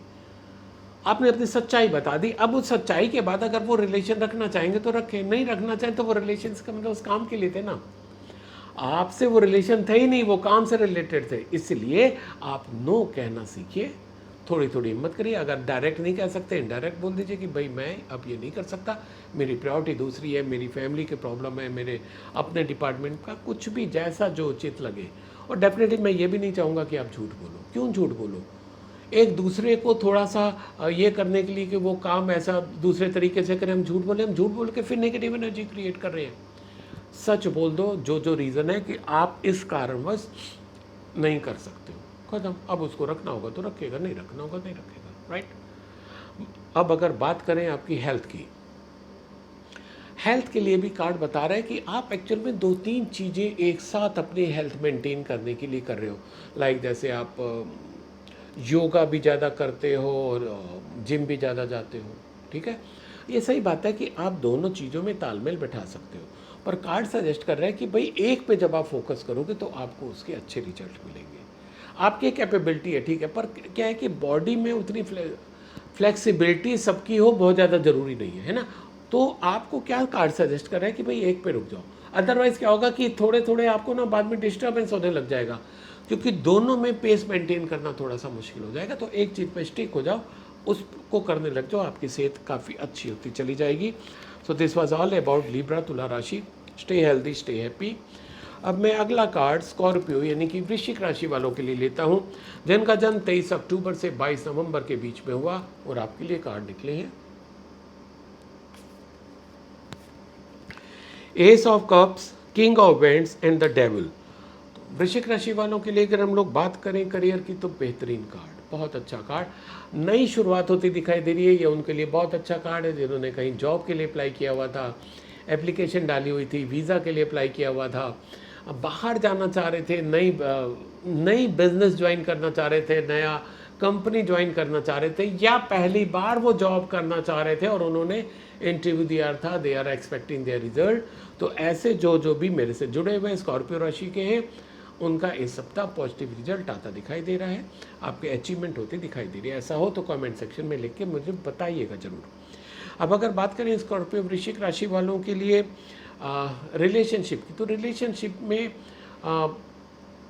आपने अपनी सच्चाई बता दी। अब उस सच्चाई के बाद अगर वो रिलेशन रखना चाहेंगे तो रखें, नहीं रखना चाहें तो वो रिलेशन का मतलब उस काम के लिए थे ना। आपसे वो रिलेशन थे ही नहीं, वो काम से रिलेटेड थे। इसलिए आप नो कहना सीखिए, थोड़ी थोड़ी हिम्मत करिए। अगर डायरेक्ट नहीं कह सकते, इनडायरेक्ट बोल दीजिए कि भाई मैं अब ये नहीं कर सकता, मेरी प्रायोरिटी दूसरी है, मेरी फैमिली के प्रॉब्लम है, मेरे अपने डिपार्टमेंट का, कुछ भी जैसा जो उचित लगे। और डेफिनेटली मैं ये भी नहीं चाहूँगा कि आप झूठ बोलो। क्यों झूठ बोलो? एक दूसरे को थोड़ा सा ये करने के लिए कि वो काम ऐसा दूसरे तरीके से करें, हम झूठ बोल के फिर नेगेटिव एनर्जी क्रिएट कर रहे हैं। सच बोल दो, जो जो रीज़न है कि आप इस कारणवश नहीं कर सकते हो, खत्म। अब उसको रखना होगा तो रखेगा, नहीं रखना होगा नहीं रखेगा, राइट। अब अगर बात करें आपकी हेल्थ की, हेल्थ के लिए भी कार्ड बता रहा है कि आप एक्चुअल में 2-3 चीज़ें एक साथ अपनी हेल्थ मेंटेन करने के लिए कर रहे हो। लाइक जैसे आप योगा भी ज़्यादा करते हो और जिम भी ज़्यादा जाते हो, ठीक है। ये सही बात है कि आप दोनों चीज़ों में तालमेल बैठा सकते हो, पर कार्ड सजेस्ट कर रहा है कि भाई एक पे जब आप फोकस करोगे तो आपको उसके अच्छे रिजल्ट मिलेंगे। आपकी कैपेबिलिटी है, ठीक है, पर क्या है कि बॉडी में उतनी फ्लेक्सिबिलिटी सबकी हो बहुत ज़्यादा ज़रूरी नहीं है ना। तो आपको क्या कार्ड सजेस्ट कर रहा है कि भाई एक पे रुक जाओ। अदरवाइज़ क्या होगा कि थोड़े थोड़े आपको ना बाद में डिस्टर्बेंस होने लग जाएगा, क्योंकि दोनों में पेस मेंटेन करना थोड़ा सा मुश्किल हो जाएगा। तो एक चीज़ पे स्टिक हो जाओ, उसको करने लग जाओ, आपकी सेहत काफ़ी अच्छी होती चली जाएगी। सो this was all about Libra, तुला राशि। Stay healthy, stay happy. अब मैं अगला कार्ड स्कॉर्पियो यानी कि वृश्चिक राशि वालों के लिए लेता हूं, जिनका जन्म 23 अक्टूबर से 22 नवंबर के बीच में हुआ, और आपके लिए कार्ड निकले हैं S of cups, king of vends and the devil. वृश्चिक राशि वालों के लिए अगर हम लोग बात करें करियर की, तो बेहतरीन कार्ड, बहुत अच्छा कार्ड। नई शुरुआत होती दिखाई दे रही है, ये उनके लिए बहुत अच्छा कार्ड है जिन्होंने कहीं जॉब के लिए अप्लाई किया हुआ था, एप्लीकेशन डाली हुई थी, वीज़ा के लिए अप्लाई किया हुआ था, बाहर जाना चाह रहे थे, नई बिजनेस ज्वाइन करना चाह रहे थे, नया कंपनी ज्वाइन करना चाह रहे थे, या पहली बार वो जॉब करना चाह रहे थे और उन्होंने इंटरव्यू दिया था, they are expecting their result. तो ऐसे जो जो भी मेरे से जुड़े हुए स्कॉर्पियो राशि के हैं, उनका इस सप्ताह पॉजिटिव रिजल्ट आता दिखाई दे रहा है, आपके अचीवमेंट होते दिखाई दे रही है। ऐसा हो तो कमेंट सेक्शन में लिख के मुझे बताइएगा ज़रूर। अब अगर बात करें स्कॉर्पियो वृश्चिक राशि वालों के लिए रिलेशनशिप की, तो रिलेशनशिप में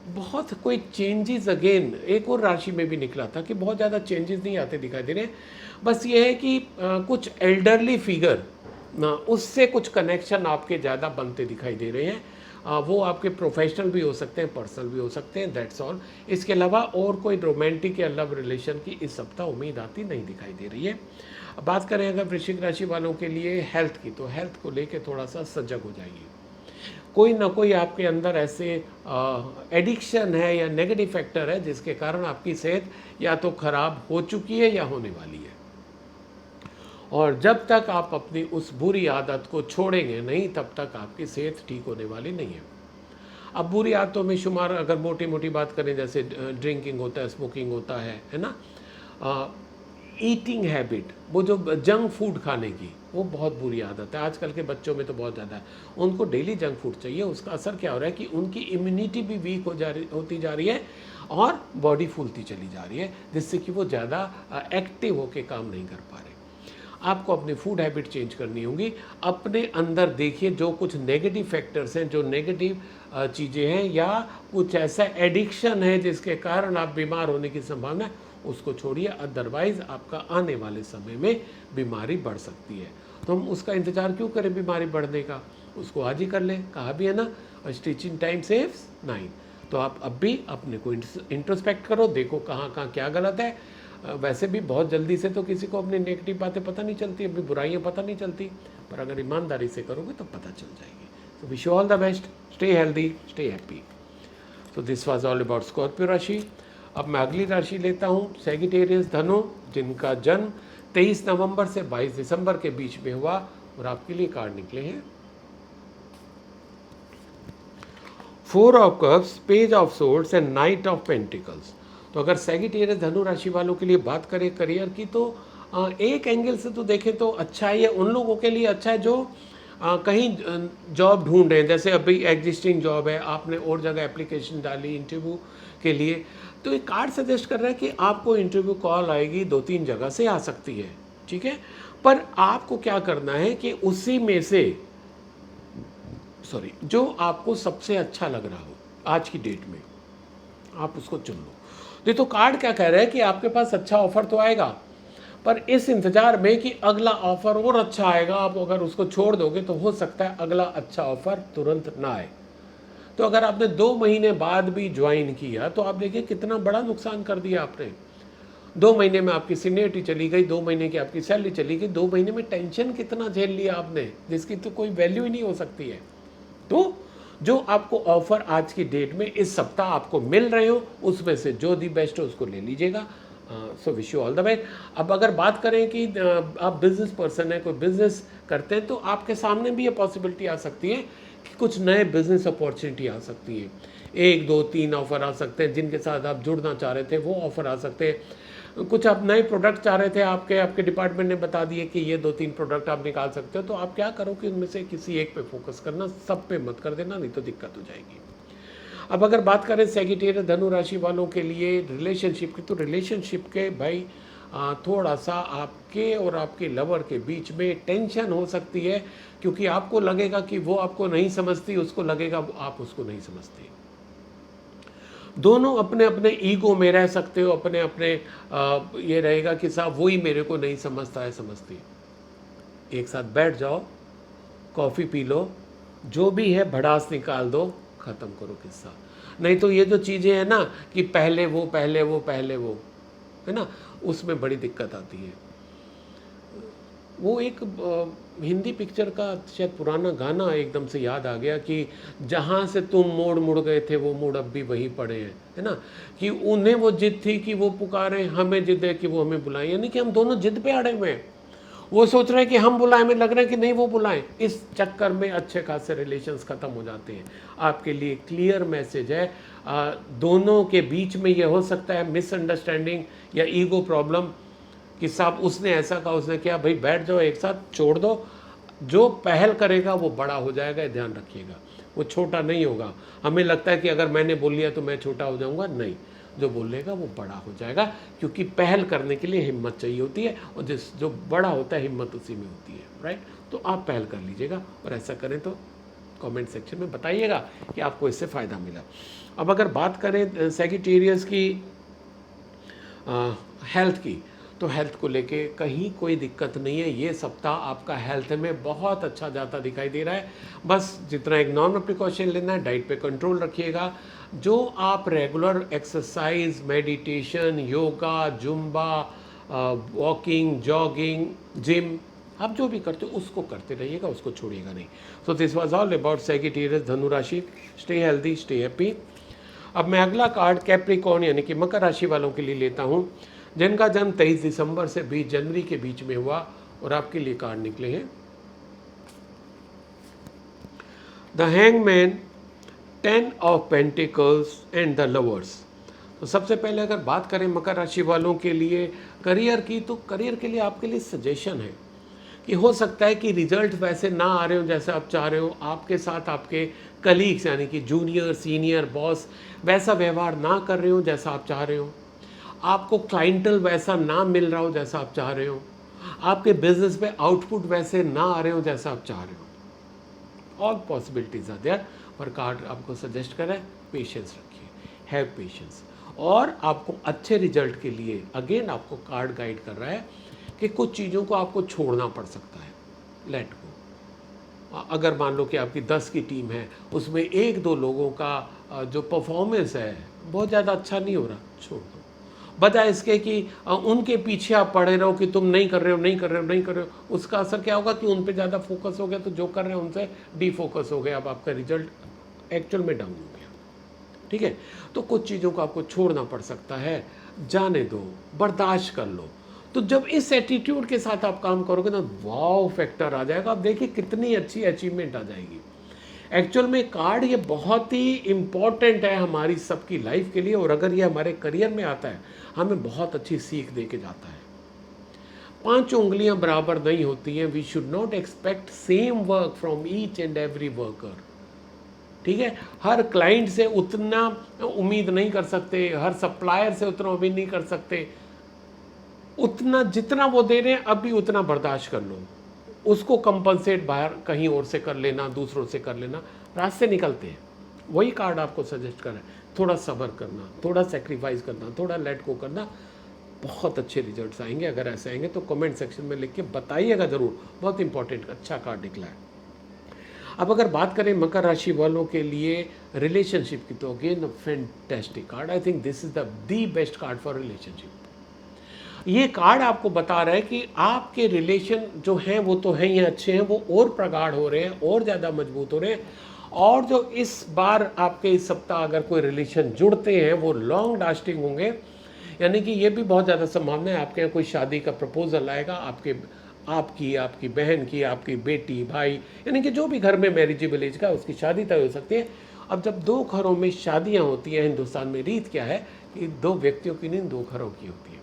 बहुत कोई चेंजेस, अगेन एक और राशि में भी निकला था कि बहुत ज़्यादा चेंजेस नहीं आते दिखाई दे रहे हैं। बस ये है कि कुछ एल्डरली फिगर उससे कुछ कनेक्शन आपके ज़्यादा बनते दिखाई दे रहे हैं। वो आपके प्रोफेशनल भी हो सकते हैं, पर्सनल भी हो सकते हैं, दैट्स ऑल। इसके अलावा और कोई रोमांटिक या लव रिलेशन की इस सप्ताह उम्मीद आती नहीं दिखाई दे रही है। अब बात करें अगर वृश्चिक राशि वालों के लिए हेल्थ की, तो हेल्थ को लेके थोड़ा सा सजग हो जाइए। कोई ना कोई आपके अंदर ऐसे एडिक्शन है या नेगेटिव फैक्टर है जिसके कारण आपकी सेहत या तो खराब हो चुकी है या होने वाली है, और जब तक आप अपनी उस बुरी आदत को छोड़ेंगे नहीं, तब तक आपकी सेहत ठीक होने वाली नहीं है। अब बुरी आदतों में शुमार अगर मोटी मोटी बात करें, जैसे ड्रिंकिंग होता है, स्मोकिंग होता है ना, ईटिंग हैबिट, वो जो जंक फूड खाने की, वो बहुत बुरी आदत है। आजकल के बच्चों में तो बहुत ज़्यादा है, उनको डेली जंक फूड चाहिए। उसका असर क्या हो रहा है कि उनकी इम्यूनिटी भी वीक होती जा रही है और बॉडी फूलती चली जा रही है, जिससे कि वो ज़्यादा एक्टिव होकर काम नहीं कर पा रहे। आपको अपनी फूड हैबिट चेंज करनी होगी। अपने अंदर देखिए जो कुछ नेगेटिव फैक्टर्स हैं, जो नेगेटिव चीज़ें हैं, या कुछ ऐसा एडिक्शन है जिसके कारण आप बीमार होने की संभावना है, उसको छोड़िए। अदरवाइज़ आपका आने वाले समय में बीमारी बढ़ सकती है। तो हम उसका इंतज़ार क्यों करें बीमारी बढ़ने का, उसको आज ही कर लें। कहा भी है ना, स्टिचिंग टाइम सेव्स 9। तो आप अब भी अपने को इंट्रोस्पेक्ट करो, देखो कहाँ कहाँ क्या गलत है। वैसे भी बहुत जल्दी से तो किसी को अपनी नेगेटिव बातें पता नहीं चलती, अपनी बुराइयाँ पता नहीं चलती, पर अगर ईमानदारी से करोगे तो पता चल जाएगी। तो wish you all the best, stay healthy, stay happy. तो this was all about Scorpio राशि। अब मैं अगली राशि लेता हूँ, सैगिटेरियस धनु, जिनका जन्म 23 नवंबर से 22 दिसंबर के बीच में हुआ, और आपके लिए कार्ड निकले हैं 4 of cups, page of swords and night of pentacles. तो अगर सैगिटेरियस धनु राशि वालों के लिए बात करें करियर की, तो एक एंगल से तो देखें तो अच्छा है, ये उन लोगों के लिए अच्छा है जो कहीं जॉब ढूंढ रहे हैं। जैसे अभी एग्जिस्टिंग जॉब है, आपने और जगह एप्लीकेशन डाली इंटरव्यू के लिए, तो एक कार्ड सजेस्ट कर रहा है कि आपको इंटरव्यू कॉल आएगी, 2-3 जगह से आ सकती है, ठीक है। पर आपको क्या करना है कि उसी में से जो आपको सबसे अच्छा लग रहा हो आज की डेट में, आप उसको चुन लो। तो कार्ड क्या कह रहा है कि आपके पास अच्छा ऑफर तो आएगा, पर इस इंतजार में कि अगला ऑफर और अच्छा आएगा, आप अगर उसको छोड़ दोगे तो हो सकता है अगला अच्छा ऑफर तुरंत ना आए। तो अगर आपने 2 महीने बाद भी ज्वाइन किया तो आप देखिए कितना बड़ा नुकसान कर दिया आपने। 2 महीने में आपकी सीनियरिटी चली गई, 2 महीने की आपकी सैलरी चली गई, 2 महीने में टेंशन कितना झेल लिया आपने, जिसकी तो कोई वैल्यू ही नहीं हो सकती है। तो जो आपको ऑफर आज की डेट में इस सप्ताह आपको मिल रहे हो, उसमें से जो दी बेस्ट हो उसको ले लीजिएगा। So wish you all the best. अब अगर बात करें कि आप बिजनेस पर्सन है, कोई बिजनेस करते हैं, तो आपके सामने भी ये पॉसिबिलिटी आ सकती है कि कुछ नए बिजनेस अपॉर्चुनिटी आ सकती है। 1, 2, 3 ऑफर आ सकते हैं, जिनके साथ आप जुड़ना चाह रहे थे वो ऑफर आ सकते हैं। कुछ आप नए प्रोडक्ट चाह रहे थे, आपके डिपार्टमेंट ने बता दिए कि ये 2-3 प्रोडक्ट आप निकाल सकते हो, तो आप क्या करो कि उनमें से किसी एक पे फोकस करना, सब पे मत कर देना, नहीं तो दिक्कत हो जाएगी। अब अगर बात करें सैगिटेरियस धनु राशि वालों के लिए रिलेशनशिप की, तो रिलेशनशिप के भाई थोड़ा सा आपके और आपके लवर के बीच में टेंशन हो सकती है, क्योंकि आपको लगेगा कि वो आपको नहीं समझती, उसको लगेगा आप उसको नहीं समझते। दोनों अपने अपने ईगो में रह सकते हो, अपने अपने ये रहेगा कि साहब वही मेरे को नहीं समझता है, समझती। एक साथ बैठ जाओ, कॉफ़ी पी लो, जो भी है भड़ास निकाल दो, ख़त्म करो किस्सा। नहीं तो ये जो चीज़ें हैं ना कि पहले वो है ना, उसमें बड़ी दिक्कत आती है। वो एक हिंदी पिक्चर का शायद पुराना गाना एकदम से याद आ गया कि जहाँ से तुम मोड़ मुड़ गए थे वो मोड़ अब भी वहीं पड़े हैं, है ना। कि उन्हें वो जिद थी कि वो पुकारे, हमें जिद है कि वो हमें बुलाएं, यानी कि हम दोनों जिद पे अड़े हुए हैं। वो सोच रहे हैं कि हम बुलाएं, में लग रहा है कि नहीं वो बुलाएं। इस चक्कर में अच्छे खासे रिलेशंस ख़त्म हो जाते हैं। आपके लिए क्लियर मैसेज है, दोनों के बीच में ये हो सकता है मिसअंडरस्टैंडिंग या ईगो प्रॉब्लम कि साहब उसने ऐसा कहा, उसने क्या, भाई बैठ जाओ एक साथ, छोड़ दो। जो पहल करेगा वो बड़ा हो जाएगा, ध्यान रखिएगा, वो छोटा नहीं होगा। हमें लगता है कि अगर मैंने बोल लिया तो मैं छोटा हो जाऊंगा, नहीं, जो बोलेगा वो बड़ा हो जाएगा, क्योंकि पहल करने के लिए हिम्मत चाहिए होती है, और जो बड़ा होता है हिम्मत उसी में होती है, राइट। तो आप पहल कर लीजिएगा, और ऐसा करें तो कमेंट सेक्शन में बताइएगा कि आपको इससे फ़ायदा मिला। अब अगर बात करें सैगिटेरियस की हेल्थ की, तो हेल्थ को लेके कहीं कोई दिक्कत नहीं है। ये सप्ताह आपका हेल्थ में बहुत अच्छा जाता दिखाई दे रहा है। बस जितना एक नॉर्मल प्रिकॉशन लेना है, डाइट पे कंट्रोल रखिएगा। जो आप regular exercise, meditation, yoga, Zumba, walking, jogging, gym, आप जो भी करते हो उसको करते रहिएगा, उसको छोड़िएगा नहीं। सो this was all about Sagittarius धनु राशि। Stay healthy, stay happy. अब मैं अगला कार्ड कैप्रिकॉर्न यानी कि मकर राशि वालों के लिए लेता हूँ, जिनका जन्म 23 दिसंबर से 20 जनवरी के बीच में हुआ, और आपके लिए कार्ड निकले हैं the hangman, 10 of pentacles and the lovers. तो सबसे पहले अगर बात करें मकर राशि वालों के लिए करियर की, तो करियर के लिए आपके लिए सजेशन है कि हो सकता है कि रिजल्ट वैसे ना आ रहे हो जैसे आप चाह रहे हो, आपके साथ आपके कलीग्स यानी कि जूनियर, सीनियर, बॉस वैसा व्यवहार ना कर रहे हो जैसा आप चाह रहे हो, आपको क्लाइंटल वैसा ना मिल रहा हो जैसा आप चाह रहे हो, आपके बिजनेस में आउटपुट वैसे ना आ रहे हो जैसा आप चाह रहे हो। ऑल पॉसिबिलिटीज आर देयर, पर कार्ड आपको सजेस्ट कर रहा है पेशेंस रखिए, हैव पेशेंस। और आपको अच्छे रिजल्ट के लिए अगेन आपको कार्ड गाइड कर रहा है कि कुछ चीज़ों को आपको छोड़ना पड़ सकता है, लेट गो। अगर मान लो कि आपकी 10 की टीम है, उसमें 1-2 लोगों का जो परफॉर्मेंस है बहुत ज़्यादा अच्छा नहीं हो रहा, छोड़ दो। बजाय इसके कि उनके पीछे आप पड़े रहो कि तुम नहीं कर रहे हो, नहीं कर रहे हो, नहीं कर रहे हो, उसका असर क्या होगा कि उन पे ज़्यादा फोकस हो गया, तो जो कर रहे हैं उनसे डीफोकस हो गया, अब आपका रिजल्ट एक्चुअल में डाउन हो गया। ठीक है, तो कुछ चीज़ों को आपको छोड़ना पड़ सकता है, जाने दो, बर्दाश्त कर लो। तो जब इस एटीट्यूड के साथ आप काम करोगे ना, वाव फैक्टर आ जाएगा। आप देखिए कितनी अच्छी अचीवमेंट आ जाएगी। एक्चुअल में कार्ड ये बहुत ही इम्पॉर्टेंट है हमारी सबकी लाइफ के लिए, और अगर ये हमारे करियर में आता है, हमें बहुत अच्छी सीख दे के जाता है। 5 उंगलियां बराबर नहीं होती हैं। We should not expect same work from each and every worker. ठीक है, हर क्लाइंट से उतना उम्मीद नहीं कर सकते, हर सप्लायर से उतना उम्मीद नहीं कर सकते। उतना जितना वो दे रहे हैं अभी उतना बर्दाश्त कर लो, उसको कंपनसेट बाहर कहीं और से कर लेना, दूसरों से कर लेना, रास्ते निकलते हैं। वही कार्ड आपको सजेस्ट कर रहा है, थोड़ा सब्र करना, थोड़ा सेक्रीफाइस करना, थोड़ा लेट को करना, बहुत अच्छे रिजल्ट्स आएंगे। अगर ऐसे आएंगे तो कमेंट सेक्शन में लिख के बताइएगा ज़रूर। बहुत इंपॉर्टेंट अच्छा कार्ड निकला है। अब अगर बात करें मकर राशि वालों के लिए रिलेशनशिप की, तो again fantastic card. I think this is the best card for relationship. ये कार्ड आपको बता रहा है कि आपके रिलेशन जो हैं वो तो हैं ही अच्छे हैं, वो और प्रगाढ़ हो रहे हैं, और ज़्यादा मजबूत हो रहे हैं। और जो इस बार आपके इस सप्ताह अगर कोई रिलेशन जुड़ते हैं वो लॉन्ग लास्टिंग होंगे। यानी कि ये भी बहुत ज़्यादा संभावना है आपके यहाँ कोई शादी का प्रपोजल आएगा, आपकी बहन की, आपकी बेटी, भाई, यानी कि जो भी घर में मैरिजेबल एज का, उसकी शादी तय हो सकती है। अब जब 2 घरों में शादियाँ होती हैं, हिंदुस्तान में रीत क्या है कि 2 व्यक्तियों की नहीं 2 घरों की होती है।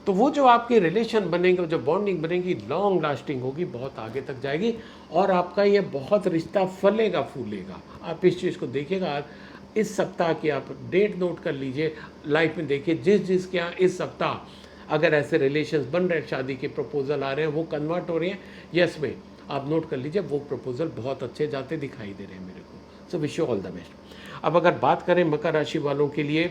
तो वो जो आपके रिलेशन बनेंगे, जो बॉन्डिंग बनेगी, लॉन्ग लास्टिंग होगी, बहुत आगे तक जाएगी, और आपका ये बहुत रिश्ता फलेगा फूलेगा। आप इस चीज़ को देखिएगा। इस सप्ताह की आप डेट नोट कर लीजिए, लाइफ में देखिए जिस के यहाँ इस सप्ताह अगर ऐसे रिलेशंस बन रहे हैं, शादी के प्रपोजल आ रहे हैं, वो कन्वर्ट हो रहे हैं यस में, आप नोट कर लीजिए, वो प्रपोजल बहुत अच्छे जाते दिखाई दे रहे हैं मेरे को। So wish you all the best. अब अगर बात करें मकर राशि वालों के लिए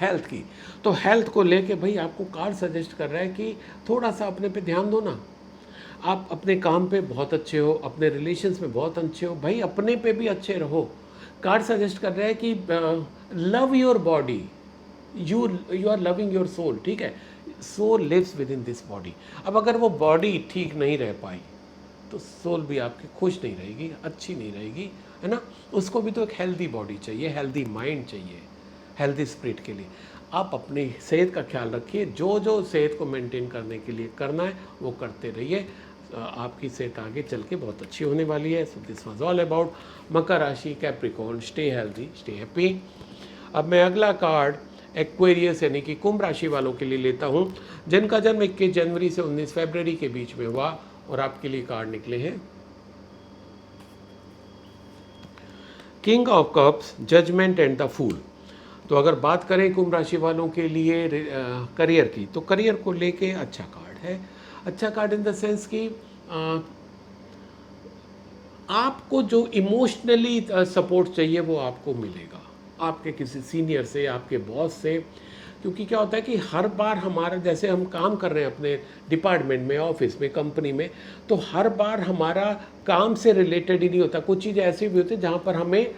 हेल्थ की, तो हेल्थ को लेके भाई आपको कार्ड सजेस्ट कर रहा है कि थोड़ा सा अपने पे ध्यान दो ना। आप अपने काम पे बहुत अच्छे हो, अपने रिलेशंस में बहुत अच्छे हो, भाई अपने पे भी अच्छे रहो। कार्ड सजेस्ट कर रहा है कि love your body, you are loving your soul. ठीक है, soul lives within this body. अब अगर वो बॉडी ठीक नहीं रह पाई तो सोल भी आपकी खुश नहीं रहेगी, अच्छी नहीं रहेगी, है ना। उसको भी तो एक हेल्दी बॉडी चाहिए, हेल्दी माइंड चाहिए, हेल्दी स्पिरिट के लिए। आप अपनी सेहत का ख्याल रखिए, जो सेहत को मेंटेन करने के लिए करना है वो करते रहिए। आपकी सेहत आगे चल के बहुत अच्छी होने वाली है। So this was all about मकर राशि, Capricorn. Stay healthy, stay happy. अब मैं अगला कार्ड एक्वेरियस यानी कि कुंभ राशि वालों के लिए लेता हूँ, जिनका जन्म 21 जनवरी से 19 फरवरी के बीच में हुआ, और आपके लिए कार्ड निकले हैं king of cups, judgement and the fool. तो अगर बात करें कुंभ राशि वालों के लिए करियर की, तो करियर को लेके अच्छा कार्ड है। अच्छा कार्ड इन द सेंस कि आपको जो इमोशनली सपोर्ट चाहिए वो आपको मिलेगा, आपके किसी सीनियर से, आपके बॉस से। क्योंकि क्या होता है कि हर बार हमारा, जैसे हम काम कर रहे हैं अपने डिपार्टमेंट में, ऑफिस में, कंपनी में, तो हर बार हमारा काम से रिलेटेड ही नहीं होता। कुछ चीज़ें ऐसी भी होती है जहाँ पर हमें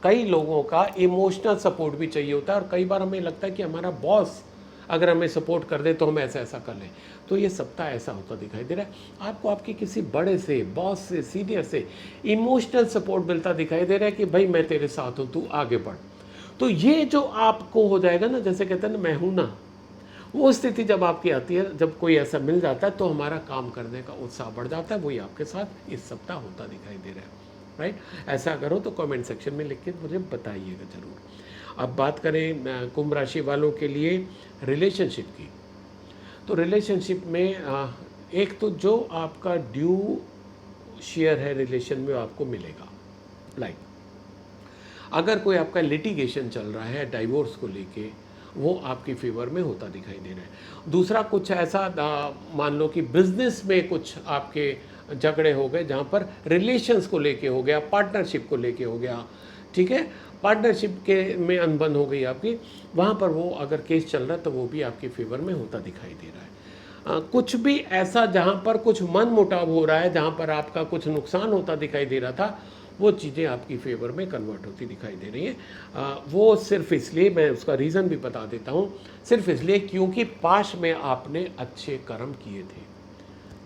कई लोगों का इमोशनल सपोर्ट भी चाहिए होता है, और कई बार हमें लगता है कि हमारा बॉस अगर हमें सपोर्ट कर दे तो हम ऐसा ऐसा कर लें। तो ये सप्ताह ऐसा होता दिखाई दे रहा है। आपको आपके किसी बड़े से, बॉस से, सीनियर से इमोशनल सपोर्ट मिलता दिखाई दे रहा है कि भाई मैं तेरे साथ हूँ, तू आगे बढ़। तो ये जो आपको हो जाएगा ना, जैसे कहते हैं ना मैं हूँ ना, वो स्थिति जब आपकी आती है, जब कोई ऐसा मिल जाता है, तो हमारा काम करने का उत्साह बढ़ जाता है। वही आपके साथ इस सप्ताह होता दिखाई दे रहा है। राइट, ऐसा करो तो कमेंट सेक्शन में लिख के मुझे बताइएगा ज़रूर। अब बात करें कुंभ राशि वालों के लिए रिलेशनशिप की, तो रिलेशनशिप में एक तो जो आपका ड्यू शेयर है रिलेशन में, आपको मिलेगा। लाइक अगर कोई आपका लिटिगेशन चल रहा है डाइवोर्स को लेके, वो आपकी फेवर में होता दिखाई दे रहा है। दूसरा कुछ ऐसा मान लो कि बिजनेस में कुछ आपके झगड़े हो गए, जहाँ पर रिलेशंस को लेके हो गया, पार्टनरशिप को लेके हो गया। ठीक है, पार्टनरशिप के में अनबन हो गई आपकी, वहाँ पर वो अगर केस चल रहा है तो वो भी आपके फेवर में होता दिखाई दे रहा है। कुछ भी ऐसा जहाँ पर कुछ मन मुटाव हो रहा है, जहाँ पर आपका कुछ नुकसान होता दिखाई दे रहा था, वो चीज़ें आपकी फेवर में कन्वर्ट होती दिखाई दे रही हैं। वो सिर्फ इसलिए, मैं उसका रीज़न भी बता देता हूँ, सिर्फ इसलिए क्योंकि पास्ट में आपने अच्छे कर्म किए थे।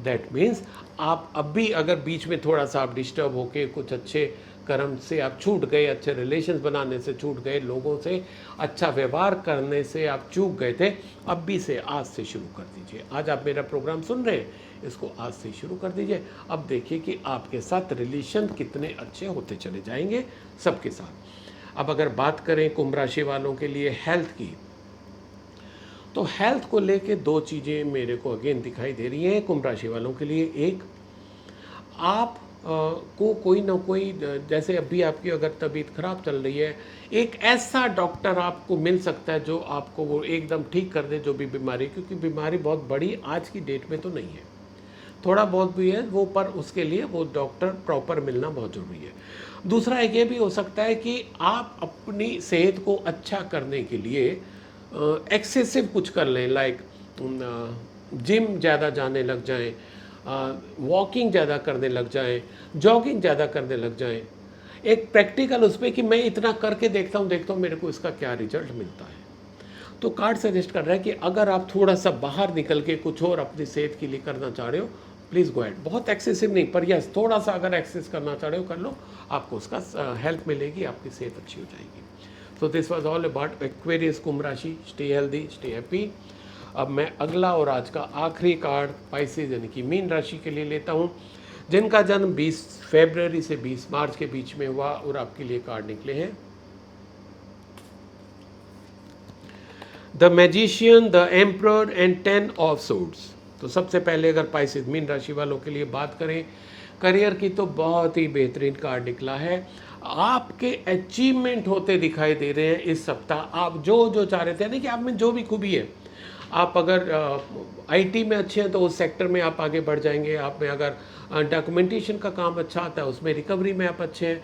दैट मीन्स आप अब भी अगर बीच में थोड़ा सा आप डिस्टर्ब होके कुछ अच्छे कर्म से आप छूट गए, अच्छे रिलेशंस बनाने से छूट गए, लोगों से अच्छा व्यवहार करने से आप चूक गए थे, अब भी से आज से शुरू कर दीजिए। आज आप मेरा प्रोग्राम सुन रहे हैं, इसको आज से शुरू कर दीजिए। अब देखिए कि आपके साथ रिलेशन कितने अच्छे होते चले जाएंगे सबके साथ। अब अगर बात करें कुंभ राशि वालों के लिए हेल्थ की, तो हेल्थ को लेके दो चीज़ें मेरे को अगेन दिखाई दे रही हैं कुंभ राशि वालों के लिए। एक, आप को कोई ना कोई, जैसे अभी आपकी अगर तबीयत खराब चल रही है, एक ऐसा डॉक्टर आपको मिल सकता है जो आपको वो एकदम ठीक कर दे जो भी बीमारी, क्योंकि बीमारी बहुत बड़ी आज की डेट में तो नहीं है, थोड़ा बहुत भी है वो, पर उसके लिए वो डॉक्टर प्रॉपर मिलना बहुत ज़रूरी है। दूसरा एक ये भी हो सकता है कि आप अपनी सेहत को अच्छा करने के लिए एक्सेसिव कुछ कर लें, लाइक जिम ज़्यादा जाने लग जाएं, वॉकिंग ज़्यादा करने लग जाएं, जॉगिंग ज़्यादा करने लग जाएं। एक प्रैक्टिकल उस पर कि मैं इतना करके देखता हूँ मेरे को इसका क्या रिजल्ट मिलता है। तो कार्ड सजेस्ट कर रहा है कि अगर आप थोड़ा सा बाहर निकल के कुछ और अपनी सेहत के लिए करना चाह रहे हो, प्लीज़ गो एड। बहुत एक्सेसिव नहीं, पर यस थोड़ा सा अगर एक्सेस करना चाह रहे हो कर लो, आपको उसका हेल्प मिलेगी, आपकी सेहत अच्छी हो जाएगी। So this was all about Aquarius कुंभ राशि। Stay healthy, stay happy. अब मैं अगला और आज का आखिरी कार्ड पाइसेस यानी कि मीन राशि के लिए लेता हूँ, जिनका जन्म 20 फरवरी से 20 मार्च के बीच में हुआ, और आपके लिए कार्ड निकले हैं the magician, the emperor and 10 of swords. तो सबसे पहले अगर पाइसेस मीन राशि वालों के लिए बात करें करियर की, तो बहुत ही बेहतरीन कार्ड निकला है। आपके अचीवमेंट होते दिखाई दे रहे हैं इस सप्ताह। आप जो चाह रहे थे, यानी कि आप में जो भी खूबी है, आप अगर आईटी में अच्छे हैं तो उस सेक्टर में आप आगे बढ़ जाएंगे। आप में अगर डॉक्यूमेंटेशन का काम अच्छा आता है, उसमें रिकवरी में आप अच्छे हैं।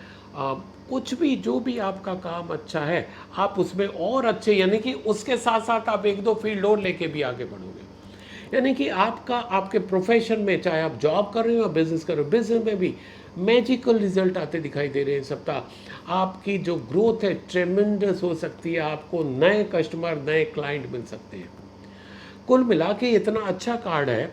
कुछ भी जो भी आपका काम अच्छा है, आप उसमें और अच्छे, यानी कि उसके साथ साथ आप एक दो फील्ड और लेके भी आगे बढ़ोगे। यानी कि आपके प्रोफेशन में, चाहे आप जॉब कर रहे हो या बिजनेस कर रहे हो, बिजनेस में भी मैजिकल रिजल्ट आते दिखाई दे रहे हैं सप्ताह। आपकी जो ग्रोथ है ट्रेमेंडस हो सकती है, आपको नए कस्टमर, नए क्लाइंट मिल सकते हैं। कुल मिला के इतना अच्छा कार्ड है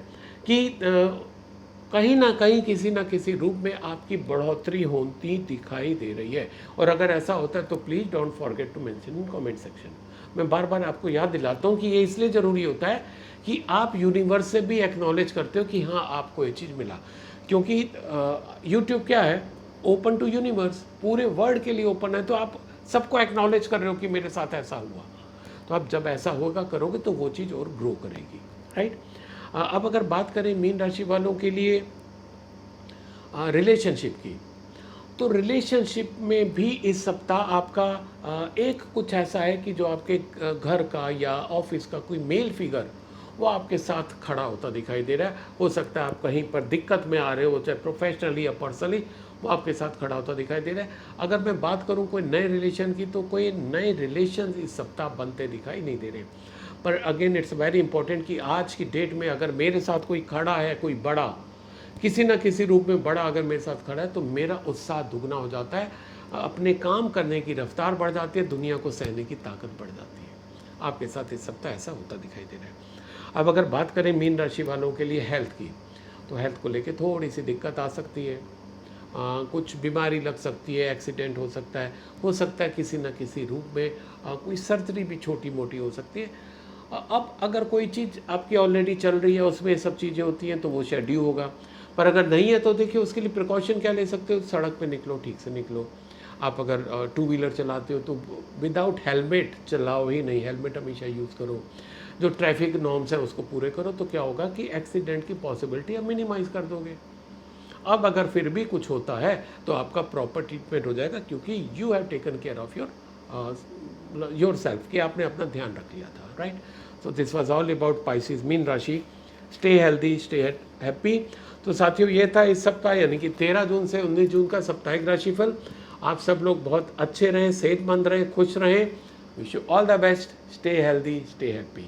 कि कहीं ना कहीं किसी ना किसी रूप में आपकी बढ़ोतरी होती दिखाई दे रही है। और अगर ऐसा होता है तो please don't forget to mention in comment section. मैं बार बार आपको याद दिलाता हूँ कि ये इसलिए ज़रूरी होता है कि आप यूनिवर्स से भी एक्नॉलेज करते हो कि हाँ आपको ये चीज़ मिला, क्योंकि यूट्यूब क्या है, ओपन टू यूनिवर्स, पूरे वर्ल्ड के लिए ओपन है। तो आप सबको एक्नॉलेज कर रहे हो कि मेरे साथ ऐसा हुआ। तो आप जब ऐसा होगा करोगे तो वो चीज़ और ग्रो करेगी, राइट। अब अगर बात करें मीन राशि वालों के लिए रिलेशनशिप की, तो रिलेशनशिप में भी इस सप्ताह आपका एक कुछ ऐसा है कि जो आपके घर का या ऑफिस का कोई मेल फिगर वो आपके साथ खड़ा होता दिखाई दे रहा है। हो सकता है आप कहीं पर दिक्कत में आ रहे हो, चाहे प्रोफेशनली या पर्सनली, वो आपके साथ खड़ा होता दिखाई दे रहा है। अगर मैं बात करूं कोई नए रिलेशन की, तो कोई नए रिलेशन इस सप्ताह बनते दिखाई नहीं दे रहे। पर अगेन इट्स वेरी इंपॉर्टेंट कि आज की डेट में अगर मेरे साथ कोई खड़ा है, कोई बड़ा, किसी न किसी रूप में बड़ा अगर मेरे साथ खड़ा है, तो मेरा उत्साह दुगना हो जाता है, अपने काम करने की रफ्तार बढ़ जाती है, दुनिया को सहने की ताकत बढ़ जाती है। आपके साथ इस सप्ताह ऐसा होता दिखाई दे रहा है। अब अगर बात करें मीन राशि वालों के लिए हेल्थ की, तो हेल्थ को लेके थोड़ी सी दिक्कत आ सकती है। कुछ बीमारी लग सकती है, एक्सीडेंट हो सकता है किसी न किसी रूप में, कोई सर्जरी भी छोटी मोटी हो सकती है। अब अगर कोई चीज़ आपकी ऑलरेडी चल रही है, उसमें सब चीज़ें होती हैं, तो वो शेड्यूल होगा। पर अगर नहीं है तो देखिए उसके लिए प्रिकॉशन क्या ले सकते हो, सड़क पे निकलो, ठीक से निकलो। आप अगर टू व्हीलर चलाते हो तो विदाउट हेलमेट चलाओ ही नहीं, हेलमेट हमेशा यूज़ करो। जो ट्रैफिक नॉर्म्स हैं उसको पूरे करो, तो क्या होगा कि एक्सीडेंट की पॉसिबिलिटी आप मिनिमाइज़ कर दोगे। अब अगर फिर भी कुछ होता है तो आपका प्रॉपर ट्रीटमेंट हो जाएगा, क्योंकि you have taken care of yourself, कि आपने अपना ध्यान रख लिया था, right. So this was all about Pisces मीन राशि। Stay healthy, stay happy. तो साथियों ये था इस सप्ताह, यानी कि 13 जून से 19 जून का साप्ताहिक राशिफल। आप सब लोग बहुत अच्छे रहें, सेहतमंद रहें, खुश रहें। Wish you all the best. Stay healthy, stay happy.